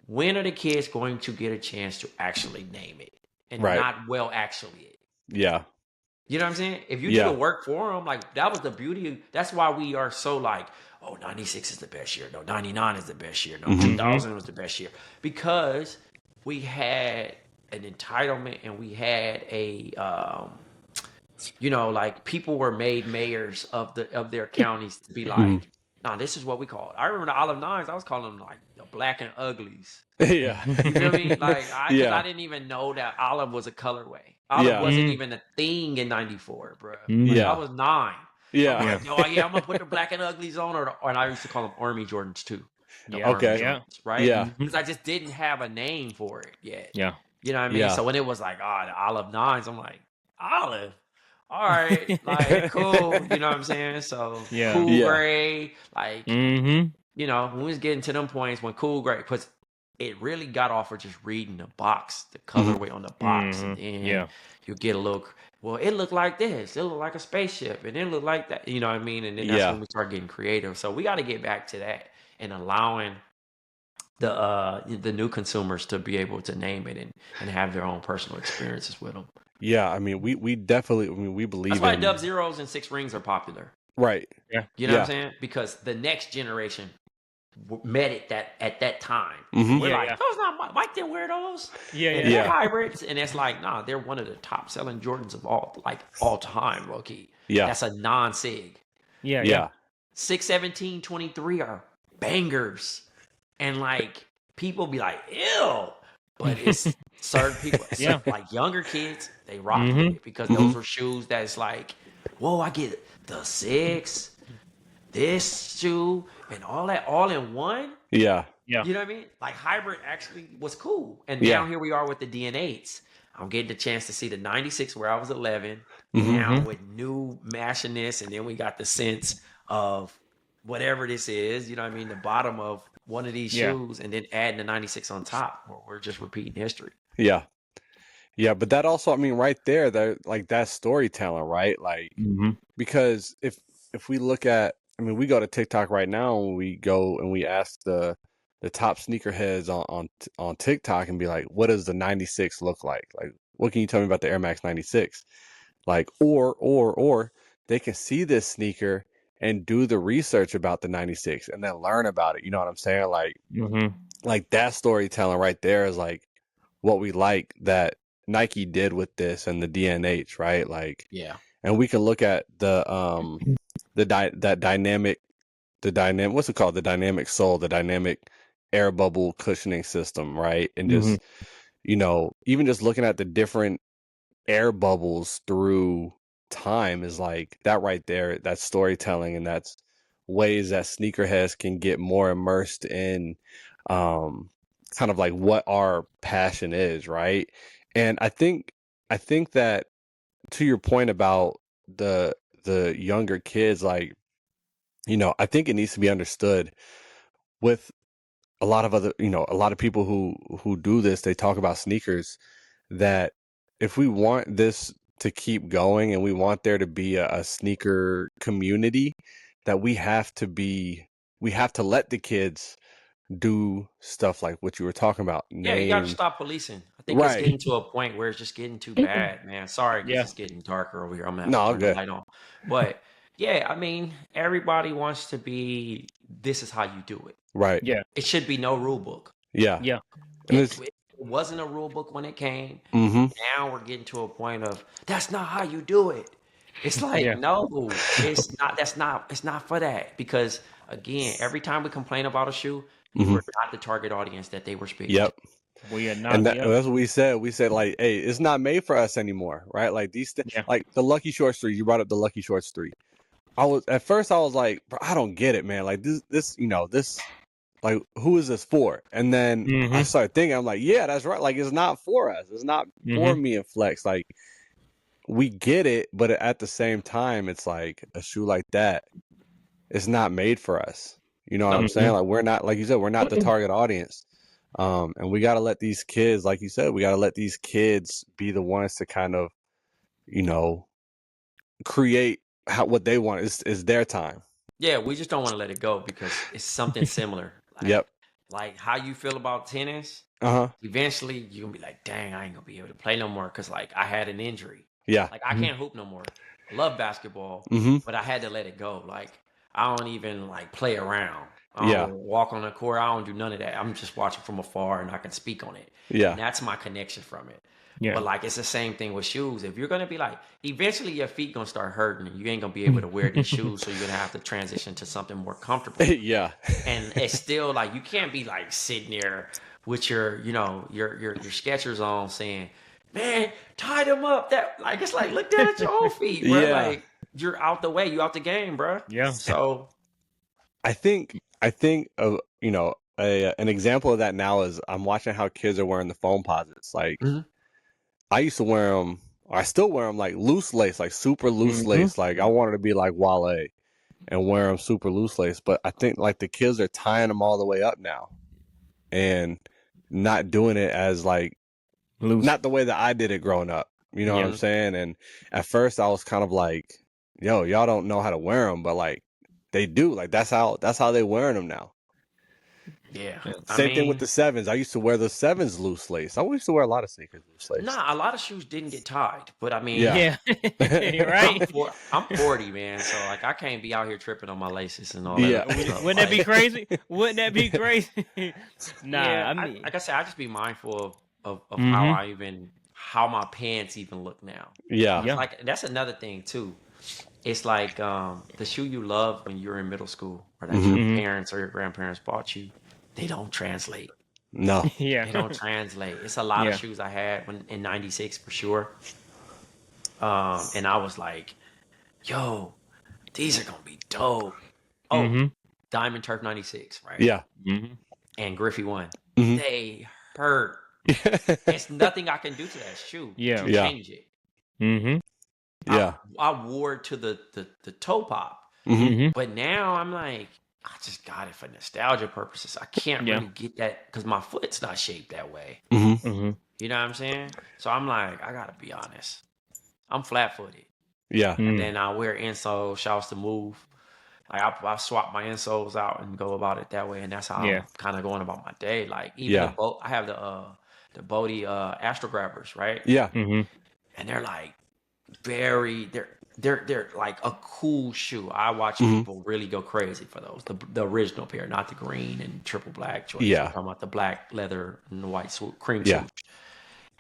when are the kids going to get a chance to actually name it? And not actually it? Yeah. You know what I'm saying? If you do the work for them, like, that was the beauty. That's why we are so like, oh, 96 is the best year. No, 99 is the best year. No, 2000 was the best year. Because we had an entitlement and we had a, like, people were made mayors of their counties to be like, nah, this is what we call it. I remember the Olive Nines, I was calling them like the black and uglies. Yeah. You feel me? Like, I didn't even know that olive was a colorway. Olive wasn't even a thing in 94, bro. Like, I was 9. Yeah. I'm like, I'm gonna put the black and uglies on, and I used to call them Army Jordans too. Right? Yeah. Because I just didn't have a name for it yet. Yeah. You know what I mean? Yeah. So when it was like, the Olive Nines, I'm like, Olive? All right. Like, cool. You know what I'm saying? So, Cool Gray, like, when we was getting to them points when Cool Gray, because it really got off of just reading the box, the colorway on the box. And then you get a little, well, it looked like this. It looked like a spaceship. And it looked like that. You know what I mean? And then that's when we start getting creative. So we got to get back to that and allowing the new consumers to be able to name it and have their own personal experiences with them. Yeah, I mean, we definitely, we believe that's why Dub Zeros and 6 Rings are popular. Right. You know what I'm saying? Because the next generation met it at that time. Mhm. We're Yeah, like, yeah. those not Mike didn't wear those. Yeah, And yeah. they're Yeah. hybrids, and it's like, nah, they're one of the top selling Jordans of all time, low key. Yeah. That's a non-sig. Yeah, yeah. Yeah. 617, 23 are bangers, and like people be like, ew, but it's certain people, Yeah. like younger kids, they rock Mhm. with it because those are shoes that's like, whoa, I get the 6, this shoe, and all that all in one. Yeah. Yeah. You know what I mean? Like hybrid actually was cool, and Yeah. now here we are with the DN8s. I'm getting the chance to see the 96 where I was 11. Mhm. Now with new mashiness, and then we got the sense of whatever this is. You know what I mean? The bottom of one of these Yeah. shoes, and then adding the 96 on top. We're just repeating history. Yeah. Yeah, but that also, I mean, right there, that like that's storytelling, right? Like, Mhm. because if we look at, I mean, we go to TikTok right now and we go and we ask the top sneakerheads on TikTok and be like, what does the 96 look like? Like, what can you tell me about the Air Max 96? Like, or they can see this sneaker and do the research about the 96 and then learn about it. You know what I'm saying? Mhm. Like that storytelling right there is like what we like that Nike did with this and the DNH, right? Like, Yeah. and we can look at the dynamic, what's it called? The dynamic sole, the dynamic air bubble cushioning system, right? And just, you know, even just looking at the different air bubbles through time is like that right there. That's storytelling, and that's ways that sneakerheads can get more immersed in kind of like what our passion is, right? And I think that, to your point about the younger kids, like, you know, I think it needs to be understood with a lot of other, you know, a lot of people who do this, they talk about sneakers, that if we want this to keep going and we want there to be a sneaker community, that we have to let the kids do stuff like what you were talking about. Yeah, you got to Name, stop policing. I think it's right. getting to a point where it's just getting too bad, man. Sorry, because Yeah. it's getting darker over here. I'm gonna have No, to all turn the good. light on. But yeah, I mean, everybody wants to be. This is how you do it. Right. Yeah. It should be no rule book. Yeah. Yeah. And It wasn't a rule book when it came. mm-hmm. Now we're getting to a point of that's not how you do it. It's like, Yeah. no, it's not. It's not for that. Because again, every time we complain about a shoe, Mhm. we're not the target audience that they were speaking. Yep. We are not. And Yep. that's what we said. We said, like, hey, it's not made for us anymore, right? Like these, Yeah. like the Lucky Shorts 3. You brought up the Lucky Shorts 3. At first I was like, bro, I don't get it, man. Like this, you know, this, like, who is this for? And then I Mhm. started thinking, I'm like, yeah, that's right. Like, it's not for us. It's not for Mhm. me and Flex. Like, we get it, but at the same time, it's like a shoe like that, it's not made for us. You know what I'm saying? Like, we're not, like you said, we're not the target audience. And we got to let these kids, like you said, we got to let these kids be the ones to kind of, you know, create what they want. Is their time. Yeah, we just don't want to let it go because it's something similar. Like, Yep. Like how you feel about tennis. Uh-huh. Eventually, you're gonna be like, "Dang, I ain't gonna be able to play no more because like I had an injury. Yeah. Like I can't hoop no more. I love basketball, Mm-hmm. but I had to let it go. Like I don't even like play around. I Yeah. don't walk on the court. I don't do none of that. I'm just watching from afar and I can speak on it. Yeah. And that's my connection from it. Yeah. But like it's the same thing with shoes. If you're gonna be like, eventually your feet gonna start hurting and you ain't gonna be able to wear these shoes, so you're gonna have to transition to something more comfortable. Yeah. And it's still like you can't be like sitting there with your, you know, your Skechers on saying, "Man, tie them up." That like it's like look down at your own feet, bro. Yeah. Like you're out the way, you out the game, bro. Yeah. So I think of, you know, an example of that now is I'm watching how kids are wearing the foam posits. Like, Mhm. I used to wear them, or I still wear them, like loose lace, like super loose lace. Like I wanted to be like Wale and wear them super loose lace. But I think like the kids are tying them all the way up now and not doing it as like, Loose. not the way that I did it growing up. You know what I'm saying? And at first I was kind of like, yo, y'all don't know how to wear them, but like they do. Like that's how they wearing them now. Yeah. I Same thing with mean, the 7s. I used to wear the 7s loose lace. I used to wear a lot of sneakers loose lace. nah, a lot of shoes didn't get tied, but I mean, Yeah. Yeah. Right. I'm 40, man, so like I can't be out here tripping on my laces and all Yeah. that stuff. Wouldn't that be Like, crazy? Wouldn't that be crazy? Nah, yeah, I mean, like I said, I just be mindful of Mhm. how my pants even look now. Yeah. Yeah. Like that's another thing too. It's like the shoe you loved when you were in middle school, or that your Mhm. parents or your grandparents bought you, they don't translate. No. Yeah. They don't translate. It's a lot of Yeah. shoes I had when in '96 for sure. And I was like, yo, these are gonna be dope. Oh, Mhm. Diamond Turf '96, right? Yeah. Mhm. And Griffey 1. Mhm. They hurt. It's nothing I can do to that shoe Yeah. to Yeah. change it. Mhm. Yeah. I wore it to the toe pop. Mhm. Mhm. But now I'm like, I just got it for nostalgia purposes. I can't Yeah. really get that because my foot's not shaped that way. Mhm. Mhm. You know what I'm saying? So I'm like, I gotta be honest. I'm flat footed. Yeah. And Mm. then I wear insoles, shouts to move. Like I swap my insoles out and go about it that way, and that's how Yeah. I'm kind of going about my day. Like even Yeah. the boat, I have the Bodie Astro Grabbers, right? Yeah. Mhm. And they're like they're like a cool shoe. I watch Mhm. people really go crazy for those. The original pair, not the green and triple black choice. Yeah. I'm talking about the black leather and the white cream Yeah. swoosh.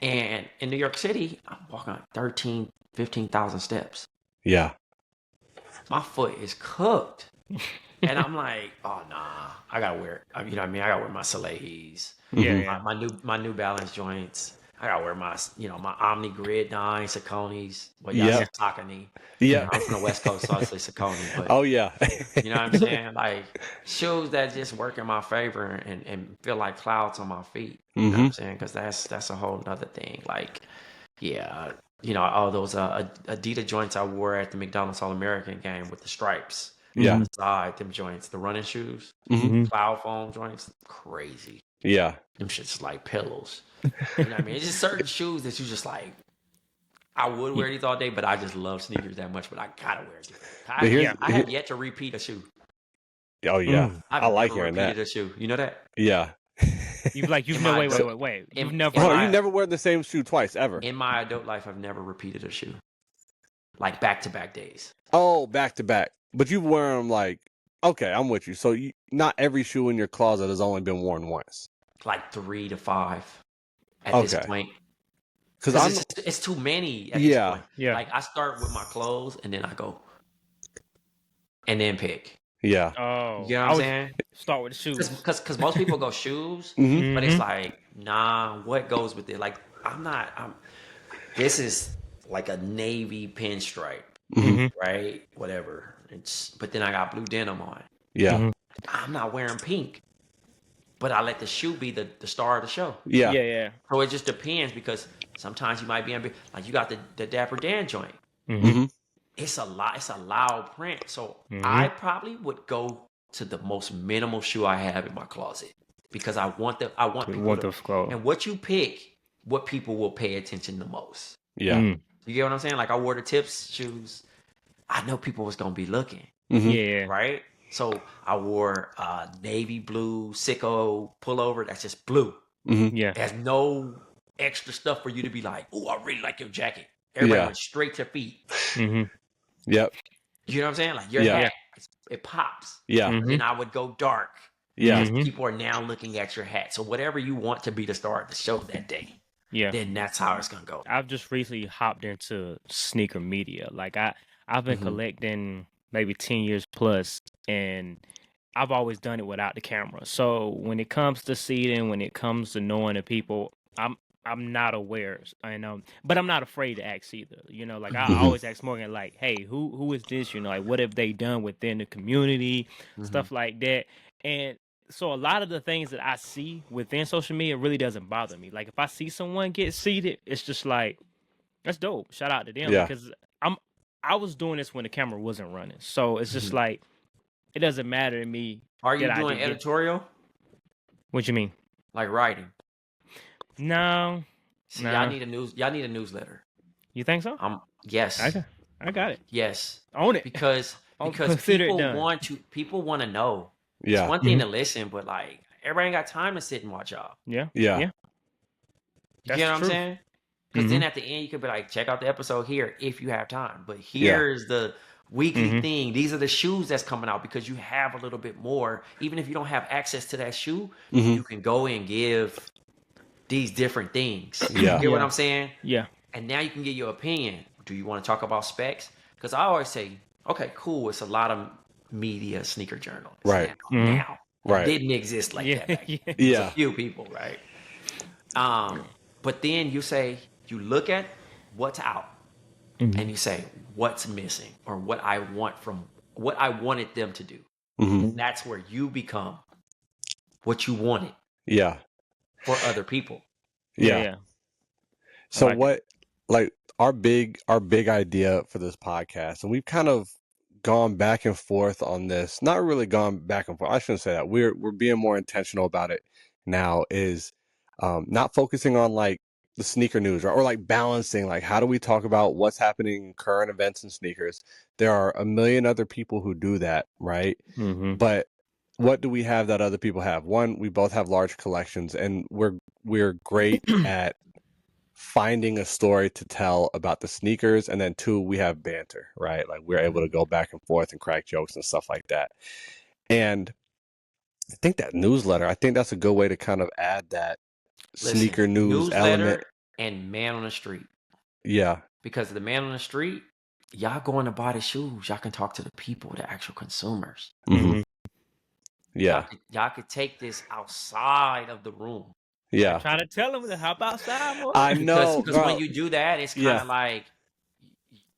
And in New York City, I'm walking like 13, 15,000 steps. Yeah. My foot is cooked. And I'm like, oh nah, I gotta wear it. You know what I mean? I gotta wear my Salehis, Yeah. Mhm. Yeah. my New Balance joints. I gotta wear my my Omni Grid 9 Sauconys. Well, y'all Yep. say Saucony. Yeah. I'm from the West Coast, so I say Saucony. But Oh yeah. you know what I'm saying? Like shoes that just work in my favor and feel like clouds on my feet. You know what I'm Mhm. saying? Because that's a whole nother thing. Like, yeah, all those Adidas joints I wore at the McDonald's All American game with the stripes. Yeah. On the side, them joints, the running shoes, Mhm. Mhm. cloud foam joints, crazy. Yeah. Them shit's like pillows. You know what I mean? It's just certain shoes that you just like. I would wear these all day, but I just love sneakers that much. But I gotta wear these. But here's- I have yet to repeat a shoe. Oh yeah. Mm. I've I like never hearing repeated that. a shoe. You know that? Yeah. You've In my wait. adult- You've in- never. in Hold on, my- you never wear the same shoe twice ever. In my adult life, I've never repeated a shoe. Like back-to-back days. Oh, back to back. But you wear them like, okay, I'm with you. So not every shoe in your closet has only been worn once. Like 3 to 5 at Okay. this point. Because Because it's too many at this Yeah. point. Yeah. Like I start with my clothes and then I go and then pick. yeah. Oh. You know I what I'm would saying? start with the shoes. Because most people go shoes, Mhm. but it's Mhm. like, nah, what goes with it? Like this is like a navy pinstripe, Mhm. right? Whatever. But then I got blue denim on. Yeah. Mhm. I'm not wearing pink. But I let the shoe be the star of the show. Yeah. Yeah. Yeah. So it just depends because sometimes you might be like you got the Dapper Dan joint. Mhm. Mhm. It's a loud print. So Mhm. I probably would go to the most minimal shoe I have in my closet because I want people Want to, the scroll. and what you pick, what people will pay attention the most. Yeah. Mm. You get what I'm saying? Like I wore the Tips shoes. I know people was gonna be looking, Mhm. Yeah. right? So I wore navy blue Sicko pullover that's just blue. Mhm. Yeah. There's no extra stuff for you to be like, oh, I really like your jacket. Everybody Yeah. went straight to feet. Mhm. Yep. You know what I'm saying? Like your Yeah. hat, it pops. Yeah. Mhm. Then I would go dark. Yeah. Mhm. People are now looking at your hat. So whatever you want to be the star of the show that day, Yeah. then that's how it's gonna go. I've just recently hopped into sneaker media. Like I've been Mhm. collecting maybe 10 years plus, and I've always done it without the camera. So when it comes to seeding, when it comes to knowing the people, I'm not aware, and but I'm not afraid to ask either. Like I Mhm. always ask Morgan, like, hey, who is this? Like what have they done within the community, Mhm. stuff like that. And so a lot of the things that I see within social media really doesn't bother me. Like if I see someone get seated, it's just like that's dope. Shout out to them Yeah. because I was doing this when the camera wasn't running. So it's just Mhm. like it doesn't matter to me. Are you that I doing didn't get- editorial? What you mean? Like writing? No. See, Nah. y'all need a newsletter. You think so? Yes. I got it. Yes. Own it. Because I'll because consider it people done. want to know. Yeah. It's one thing to listen, but like everybody ain't got time to sit and watch y'all. Yeah. Yeah. You That's get the what I'm truth. saying? Because then at the end, you could be like, check out the episode here if you have time. But here's the weekly thing. These are the shoes that's coming out because you have a little bit more. Even if you don't have access to that shoe, you can go and give these different things. Yeah. You get what I'm saying? Yeah. And now you can get your opinion. Do you want to talk about specs? Because I always say, okay, cool. It's a lot of media sneaker journalists Right. now. Right. It didn't exist like that back then. Yeah. There's Yeah. a few people, right? But then you say, you look at what's out and you say, what's missing or what I wanted them to do. And that's where you become what you wanted Yeah. for other people. Yeah. So like what, like our big idea for this podcast, and we've kind of gone back and forth on this, not really gone back and forth. I shouldn't say that. We're being more intentional about it now, is not focusing on like the sneaker news, or like balancing, like how do we talk about what's happening in current events in sneakers. There are a million other people who do that, right? But what do we have that other people have? One, we both have large collections, and we're great at finding a story to tell about the sneakers. And then two, we have banter, right? Like we're able to go back and forth and crack jokes and stuff like that. And I think that newsletter, I think that's a good way to kind of add that sneaker news newsletter element. and man on the street. Yeah. Because the man on the street, y'all going to buy the shoes. Y'all can talk to the people, the actual consumers. Yeah. Y'all could take this outside of the room. Yeah. Trying to tell them to hop outside more. I know. Because when you do that, it's kind Yeah. of like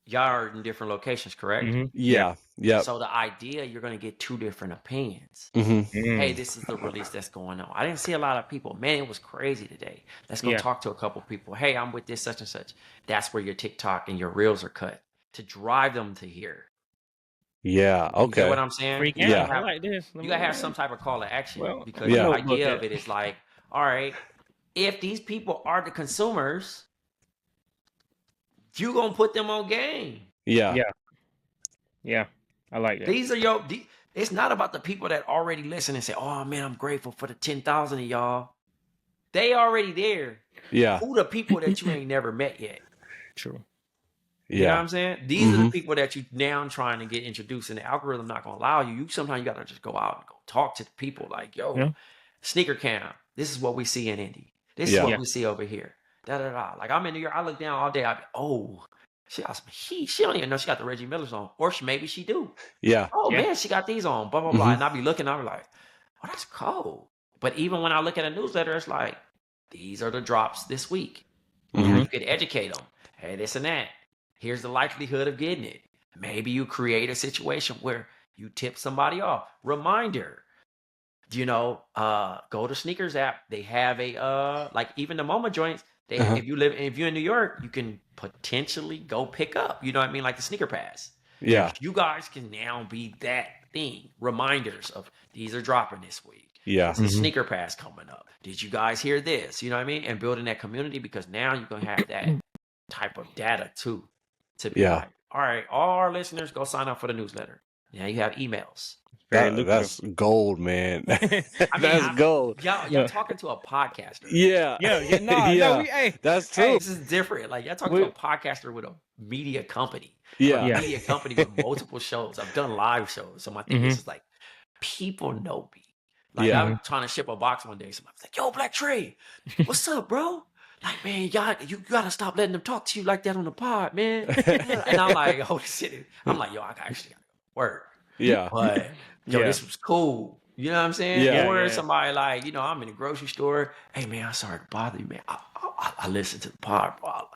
y'all are in different locations, correct? Yeah. Yeah. So the idea, you're going to get two different opinions. Mm. Hey, this is the release that's going on. I didn't see a lot of people. Man, it was crazy today. Let's go talk to a couple people. Hey, I'm with this such and such. That's where your TikTok and your reels are cut to drive them to here. Yeah. You Okay. get what I'm saying? Freak You out. gotta I have- like this. You gotta have some type of call to action because Yeah. the idea of it is like, all right, if these people are the consumers, you gonna put them on game. Yeah. Yeah. I like that. These are it's not about the people that already listen and say, oh man, I'm grateful for the 10,000 of y'all. They already there. Yeah. Who the people that you ain't never met yet? True. You know what Yeah. I'm saying? These are the people that you now trying to get introduced, and the algorithm not gonna allow you. Sometimes you gotta just go out and go talk to the people like, yo, sneaker camp. This is what we see in Indy. This is what we see over here. Da da da. Like I'm in New York, I look down all day. I be, oh, she got some heat. She don't even know she got the Reggie Millers on, or maybe she do. Yeah. Oh man, she got these on. Blah blah blah. And I be looking, I be like, oh, that's cold. But even when I look at a newsletter, it's like, these are the drops this week. Now you could educate them. Hey, this and that. Here's the likelihood of getting it. Maybe you create a situation where you tip somebody off. Reminder, go to Sneakers app. They have a like even the MoMA joints. They if you're in New York, you can potentially go pick up. You know what I mean, like the sneaker pass. Yeah. You guys can now be that thing. Reminders of these are dropping this week. Yeah. It's a sneaker pass coming up. Did you guys hear this? You know what I mean? And building that community, because now you're gonna have that type of data too. To be like, all right, all our listeners, go sign up for the newsletter. Now you have emails. That's gold, man. That's gold. Y'all talking to a podcaster. Yeah. That's true. Hey, this is different. Like y'all talking to a podcaster with a media company. Yeah. A media company with multiple shows. I've done live shows. So my thing is like, people know me. Like I'm trying to ship a box one day. Somebody's like, yo, Black Trey, what's up, bro? Like, man, you gotta stop letting them talk to you like that on the pod, man. And I'm like, holy shit. I'm like, yo, I actually gotta work. Yeah. But this was cool. You know what I'm saying? Yeah. Or somebody like, I'm in the grocery store. Hey man, I'm sorry to bother you, man. I listen to the pod, bro.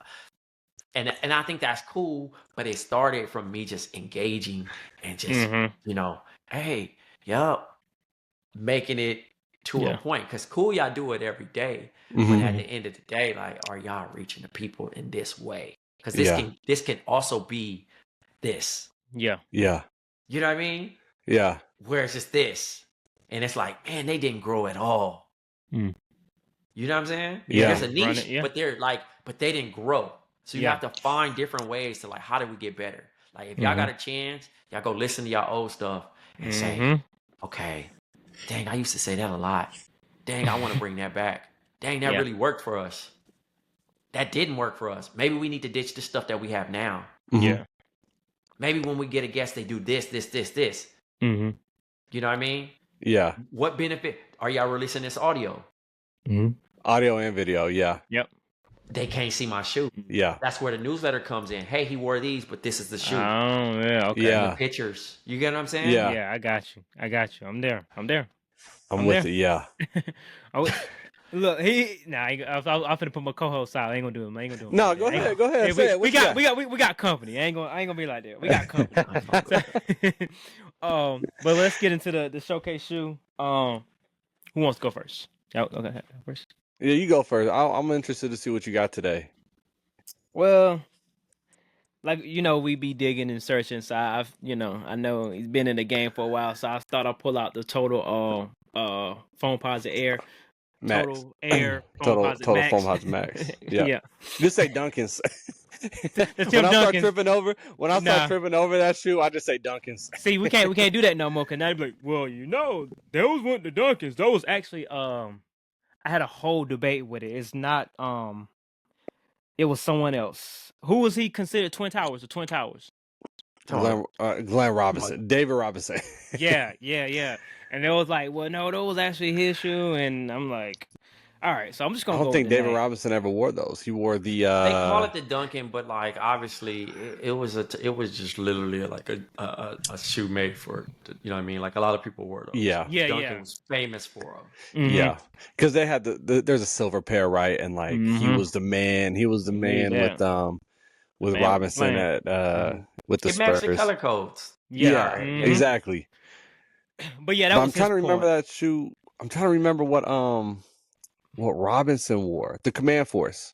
And I think that's cool, but it started from me just engaging and just, hey, making it to a point. Because cool, y'all do it every day. But at the end of the day, like, are y'all reaching the people in this way? Because this can also be this. Yeah. Yeah. You know what I mean? Yeah. Where it's just this. And it's like, man, they didn't grow at all. You know what I'm saying? Yeah. There's a niche, but they didn't grow. So you have to find different ways to like, how do we get better? Like if y'all got a chance, y'all go listen to y'all old stuff and say, okay, dang, I used to say that a lot. dang, I want to bring that back. Dang, that Yeah. really worked for us. That didn't work for us. Maybe we need to ditch the stuff that we have now. Yeah. Maybe when we get a guest, they do this. Mm-hmm. You know what I mean? Yeah. What benefit are y'all releasing this audio? Mm-hmm. Audio and video. Yeah. Yep. They can't see my shoe. Yeah. That's where the newsletter comes in. Hey, he wore these, but this is the shoe. Oh, yeah. Okay. Yeah. The pictures. You get what I'm saying? Yeah. Yeah, I got you. I'm there. I'm I'm with there. it. Yeah. Look, I'm finna put my co-host out. I ain't gonna do him. No, go ahead. Go ahead. Hey, Say it. we What you got company. I ain't gonna be like that. We got company. But let's get into the showcase shoe. Who wants to go first? Okay, first. Yeah, you go first. I'm interested to see what you got today. Well, like we be digging and searching. So I know he's been in the game for a while. So I thought I'd pull out the total foam posit air. Max. Total air. Total Max. foam posit max. Yeah. Yeah. Just say Duncan's. It's when Tim I start Duncan's. tripping over that shoe, I just say Duncan's. See, we can't do that no more. Cause now they be like, well, there was one the Dunkins. Those actually, I had a whole debate with it. It's not, it was someone else. Who was he considered Twin Towers? The Twin Towers. Glenn Robinson, David Robinson. Yeah. And it was like, well, no, that was actually his shoe. And I'm like, all right, so I'm just I gonna. don't think David Robinson ever wore those. He wore the. They call it the Duncan, but like obviously it was just literally like a shoe made for, you know what I mean? Like a lot of people wore those. Yeah. Duncan was famous for them. Mhm. Yeah, because they had there's a silver pair, right? And like he was the man. He was the man with Man, Robinson man. at with the It matched the Spurs. color codes. Yeah, Mhm. exactly. But yeah, that But was I'm trying to his remember point. that shoe. I'm trying to remember what Robinson wore. The Command Force.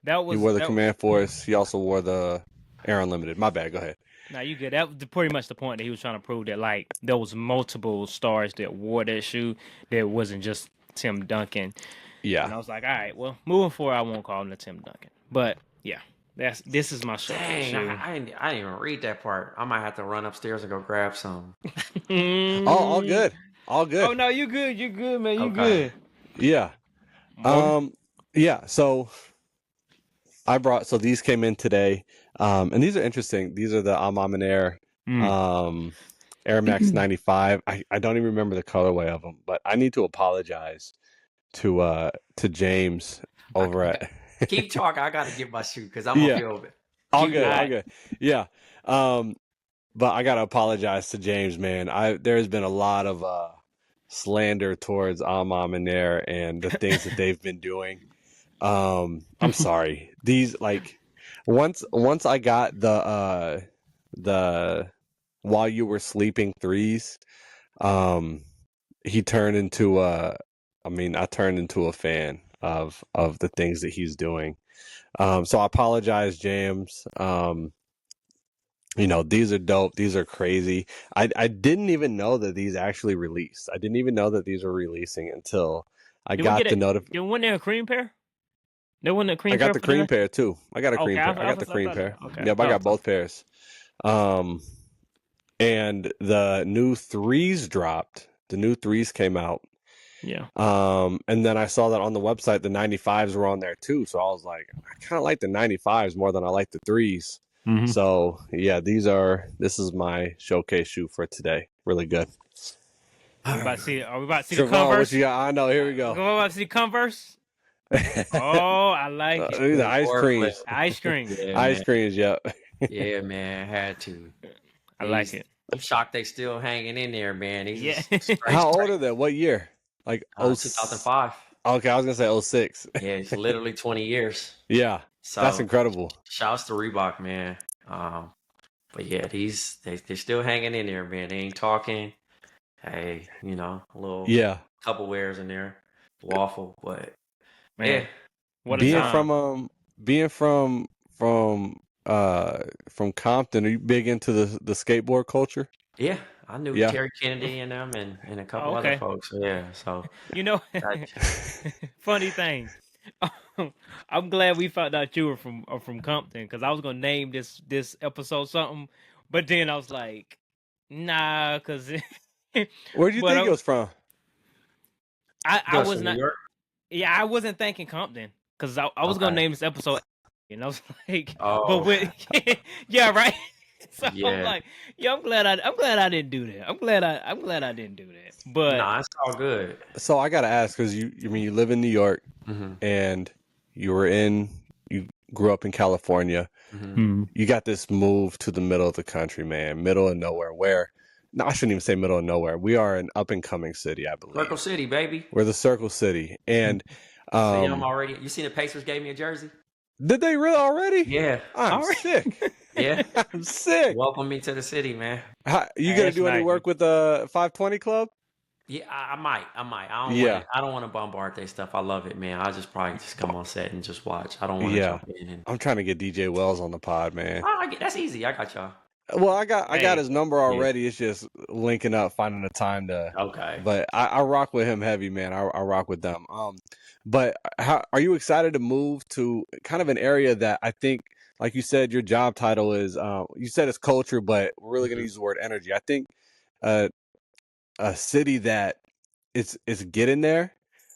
That was He wore the that- Command Force. He also wore the Air Unlimited. My bad. Go ahead. Nah, you good. That was pretty much the point that he was trying to prove that like there was multiple stars that wore that shoe. That wasn't just Tim Duncan. And I Yeah. was like, all right, well, moving forward, I won't call him the Tim Duncan. But yeah, this is my show. Dang, I didn't even read that part. I might have to run upstairs and go grab some. All good. All good. Oh no, you good. You good, man. You Okay. good. Yeah. Yeah. So these came in today. And these are interesting. These are the Almaman Air Air Max 95. I don't even remember the colorway of them, but I need to apologize to James over at Keep talking. I gotta get my shoe because I'm gonna feel it. all good. Yeah. But I gotta apologize to James, man. There's been a lot of slander towards Almaman Air and the things that they've been doing. I'm sorry. These like once I got the while you were sleeping threes, he turned into I turned into a fan of the things that he's doing. So I apologize, James. These are dope. These are crazy. I didn't even know that these actually released. I didn't even know that these were releasing until I got the notification. Wasn't there a cream pair? There wasn't a cream I pair. got the cream pair too. I got a cream pair. I got the cream pair. Okay. Yep, I got both pairs. And the new threes dropped. The new threes came out. Yeah. And then I saw that on the website the 95s were on there too. So I was like, I kind of like the 95s more than I like the threes. Mhm. So yeah, this is my showcase shoe for today. Really good. Are we about to see the Travonne, Converse? what you got? I know. Here we go. We're about to see the Converse. Oh, I like it. The ice creams. Ice cream. Yeah, Ice man. creams. Yep. Yeah, man, had to. I like it. I'm shocked they still hanging in there, man. These Yeah. is straight, How old straight. are they? What year? Like 2005. Okay, I was gonna say 06. Yeah, it's literally 20 years. Yeah, So that's incredible. shouts to Reebok, man. But yeah, they're still hanging in there, man. They ain't talking. Hey, a little couple wears in there, waffle, but Man, yeah, what a Being time. from Compton, are you big into the skateboard culture? yeah. I knew Yeah. Terry Kennedy and them and a couple Oh, other okay. folks. Yeah, so Funny thing. I'm glad we found out you were from Compton because I was gonna name this episode something, but then I was like, nah, because Where do you think it was from? I Go to was New not. York. Yeah, I wasn't thinking Compton because I was gonna Okay. name this episode, and I was like, but Oh, with yeah, right. So I'm yeah. like, yeah, I'm glad I didn't do that. I'm glad I didn't do that. But Nah, it's all good. So I gotta ask, because you live in New York Mm-hmm. and you grew up in California. Mm-hmm. You got this move to the middle of the country, man, middle of nowhere. Where, no, I shouldn't even say middle of nowhere. We are an up and coming city, I Circle believe. City, baby. We're the Circle City, and See them already. You seen the Pacers gave me a jersey? did they really already? Yeah. I'm all right, sick. Yeah. I'm sick. Welcome me to the city, man. You Hey, gonna that's do any nice. work with the 520 Club? Yeah, I might. I don't Yeah. want to. I don't want to bombard their stuff. I love it, man. I'll just probably just come on set and just watch. I don't want to Yeah. jump in and. I'm trying to get DJ Wells on the pod, man. Oh, that's easy. I got y'all. Well, I got Hey, his number already. It's just linking up, finding the time to. Okay. But I rock with him heavy, man. I rock with them. But how are you excited to move to kind of an area that I think, like you said, your job title is. You said it's culture, but we're really gonna use the word energy. I think, a city that it's getting there,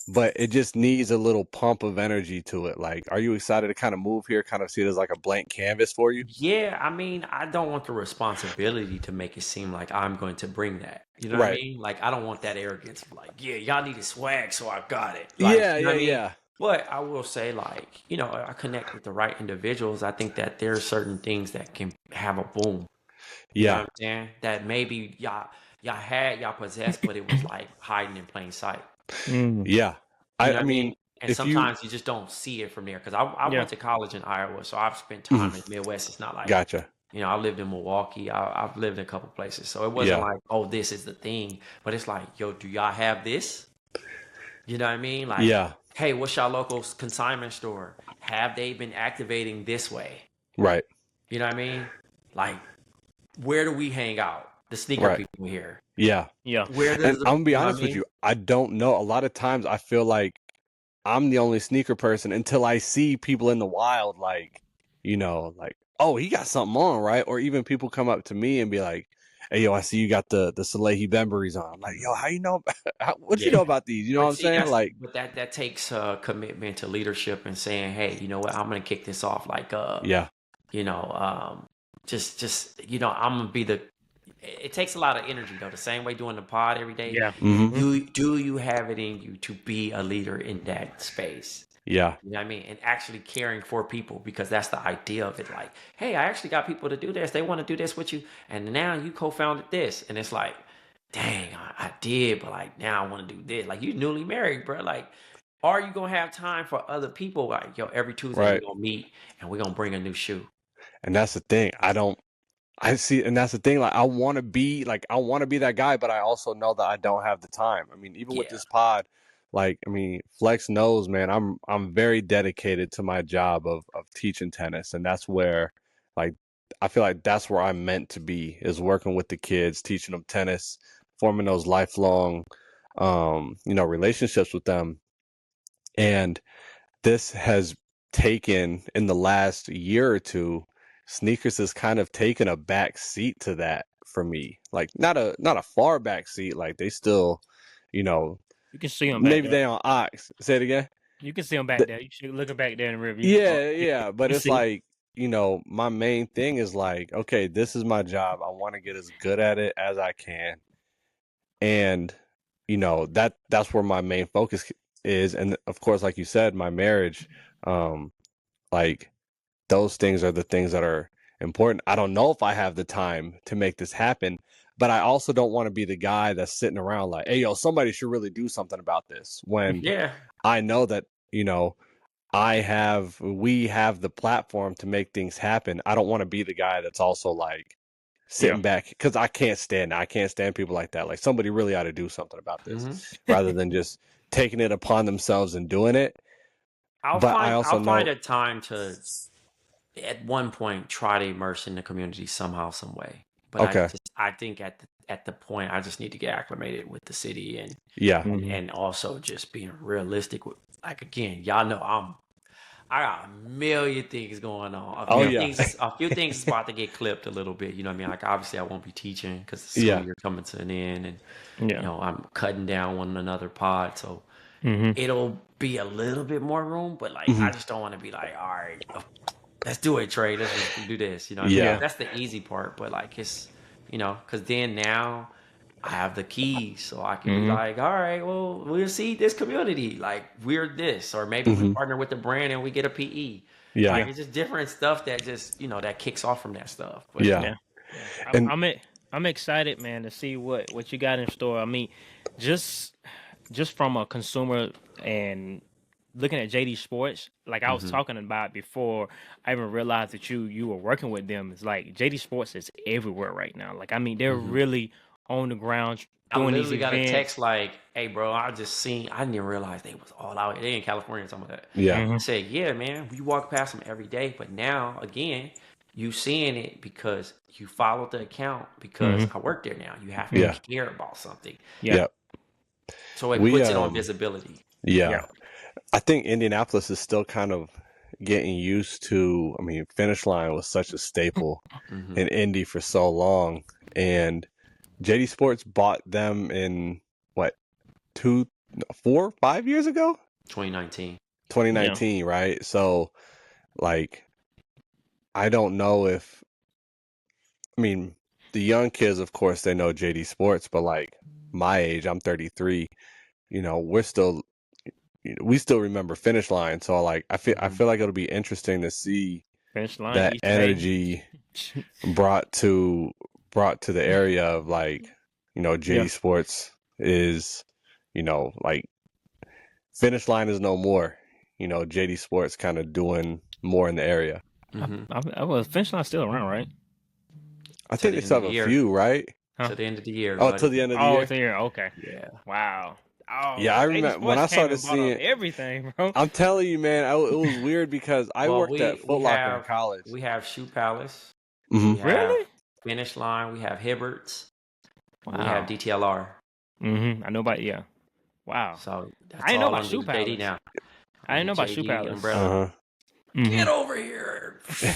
but it just needs a little pump of energy to it. Like, are you excited to kind of move here, kind of see it as like a blank canvas for you? Yeah, I mean, I don't want the responsibility to make it seem like I'm going to bring that. You know what I Right. mean? Like, I don't want that arrogance of like, yeah, y'all needed swag, so I got it. Like, Yeah, you know what I mean? yeah. But I will say, like, you know, I connect with the right individuals. I think that there are certain things that can have a boom. You know Yeah. what I'm saying? That maybe y'all possessed, but it was like hiding in plain sight. mm, Yeah. You know I what I mean, mean? And if you sometimes you just don't see it from there. Because I yeah, went to college in Iowa, so I've spent time in the Midwest. It's not like, gotcha. you know, I lived in Milwaukee. I've lived in a couple places. So it wasn't Yeah. like, oh, this is the thing. But it's like, yo, do y'all have this? You know what I mean? Like, Yeah. hey, what's y'all local consignment store? Have they been activating this way? Right. You know what I mean? Like, where do we hang out? The sneaker Right. people here. Yeah. yeah. Where does And the, I'm gonna be you know what I honest with mean? you, I don't know. A lot of times I feel like I'm the only sneaker person until I see people in the wild, like, like, oh, he got something on, right? Or even people come up to me and be like, hey, yo, I see you got the Salehi Bembury's on. I'm like, yo, how you know? What you Yeah. know about these? You know what I'm See, saying? Like, but that takes commitment to leadership and saying, hey, you know what, I'm gonna kick this off like yeah, you know, just you know, I'm gonna be the. It takes a lot of energy though. The same way doing the pod every day. Yeah. mm-hmm. Do you have it in you to be a leader in that space? Yeah, You know what I mean? And actually caring for people, because that's the idea of it. Like, hey, I actually got people to do this. They want to do this with you. And now you co-founded this. And it's like, dang, I did, but like now I want to do this. Like, you newly married, bro. Like, are you gonna have time for other people? Like, yo, every Tuesday right. we're gonna meet and we're gonna bring a new shoe. And that's the thing. I see, and that's the thing. Like, I want to be that guy, but I also know that I don't have the time. I mean, even with Yeah. this pod, like, I mean, Flex knows, man, I'm very dedicated to my job of teaching tennis, and that's where, like, I feel like that's where I'm meant to be, is working with the kids, teaching them tennis, forming those lifelong, relationships with them. And this has taken, in the last year or two, sneakers has kind of taken a back seat to that for me. Like, not a far back seat. Like, they still, You can see them back maybe there. they on Ox. Say it again. You can see them back The- there. You should look back there in the review. yeah. But You it's see. like, my main thing is like, okay, this is my job. I want to get as good at it as I can. And, that's where my main focus is. And of course, like you said, my marriage, like, those things are the things that are important. I don't know if I have the time to make this happen, but I also don't want to be the guy that's sitting around like, hey, yo, somebody should really do something about this, when Yeah. I know that, we have the platform to make things happen. I don't want to be the guy that's also like sitting back, because I can't stand people like that. Like, somebody really ought to do something about this rather than just taking it upon themselves and doing it. I'll But I also find know, a time to at one point try to immerse in the community somehow, some way. But okay, I think at the point I just need to get acclimated with the city and yeah, and also just being realistic with, like, again, y'all know I got a million things going on. A few things is about to get clipped a little bit. You know what I mean? Like, obviously I won't be teaching because the school year coming to an end, and you know, I'm cutting down one another pod. So it'll be a little bit more room, but like I just don't want to be like, all right, let's do it, Trey. Let's just do this. You know, Yeah. that's the easy part. But like it's, you know, because then now I have the keys, so I can be like, all right, well, we'll see this community. Like we're this, or maybe we partner with the brand and we get a PE. Yeah. Like it's just different stuff that just, you know, that kicks off from that stuff. But, Yeah. And I'm excited, man, to see what you got in store. I mean, just from a consumer and looking at JD Sports, like I was talking about before I even realized that you were working with them. It's like JD Sports is everywhere right now. Like, I mean, they're really on the ground I doing these literally got a events. text like, hey, bro, I didn't even realize they was all out. They in California or something like that. Yeah. I said, yeah, man, we walk past them every day. But now, again, you seeing it because you followed the account because I work there now. You have to care about something. Yeah. So it puts it on visibility. Yeah. I think Indianapolis is still kind of getting used to, I mean, Finish Line was such a staple in Indy for so long. And JD Sports bought them in what, 5 years ago? 2019, right? So, like, I don't know if, I mean, the young kids, of course, they know JD Sports, but like my age, I'm 33, you know, we still remember Finish Line. So like, I feel like it'll be interesting to see Finish Line, that energy brought to the area of like, you know, JD Sports is, you know, like Finish Line is no more, you know, JD Sports kind of doing more in the area. Finish Line still around, right? I think they still have a few, right? To the end of the year. Oh, to the end of the year. Oh, the year. Okay. Yeah. Wow. Oh, yeah, I remember when I started seeing everything, bro. I'm telling you, man, it was weird because I worked at Foot Locker in college. We have Shoe Palace. Really? Finish Line. We have Hibbert's. Wow. We have DTLR. I know about Wow. So that's I didn't know all about Shoe under the JD Palace. now. I didn't know about Shoe JD Palace. umbrella. Get over here. So,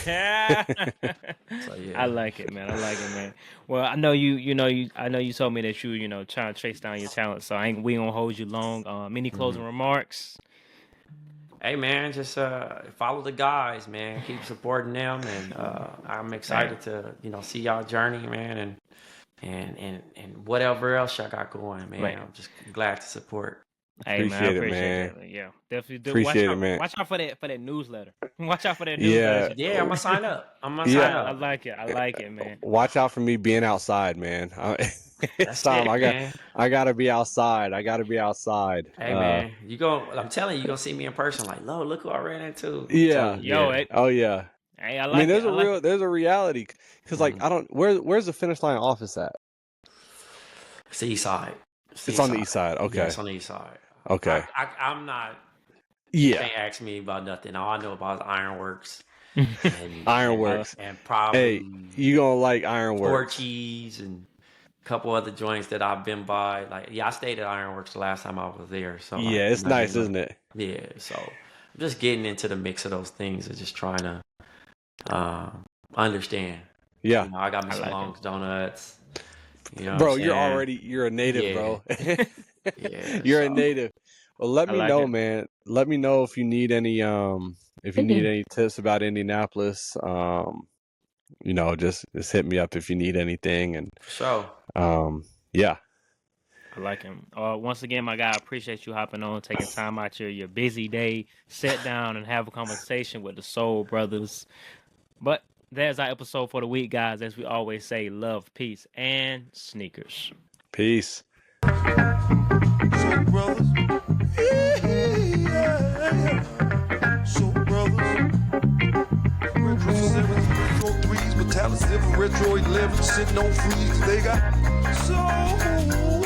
I like it, man. Well, I know I know you told me that you trying to chase down your talent, so we gonna hold you long. Any closing remarks? Hey man, just follow the guys, man. Keep supporting them, and I'm excited to see y'all journey, man, and whatever else y'all got going, man. Right. I'm just glad to support. Hey, appreciate man, it, man. That. Yeah, definitely do. Appreciate it, man. Watch out for that newsletter. Watch out for that newsletter. Yeah, I'm gonna sign up. I like it, man. Watch out for me being outside, man. It's time. I gotta be outside. Hey man, I'm telling you, you're gonna see me in person. Like, look who I ran into. Yeah. Oh yeah. Hey, I mean, like there's a reality because like where's the Finish Line office at? It's the east side. It's on the east side. Okay. Yeah, it's on the east side. Okay. I'm not. Yeah. Can't ask me about nothing. All I know about is Ironworks. Ironworks. And probably. Hey, you gonna like Ironworks? Porchies and a couple other joints that I've been by. Like, I stayed at Ironworks the last time I was there. So yeah, it's nice, isn't it? Yeah. So I'm just getting into the mix of those things and just trying to understand. Yeah. I got me some Long's Donuts. Bro, you're a native, bro. Yeah, you're a native. Well, let me know, man. Let me know if you need any tips about Indianapolis. Just hit me up if you need anything. And yeah. I like him. Once again, my guy, I appreciate you hopping on, taking time out your busy day, sit down and have a conversation with the Soul Brothers. But there's our episode for the week, guys. As we always say, love, peace, and sneakers. Peace. Soul Brothers. Soul Brothers. Retro 7, retro 3s, Metallic 7, retro 11, sitting on freeze. They got soul.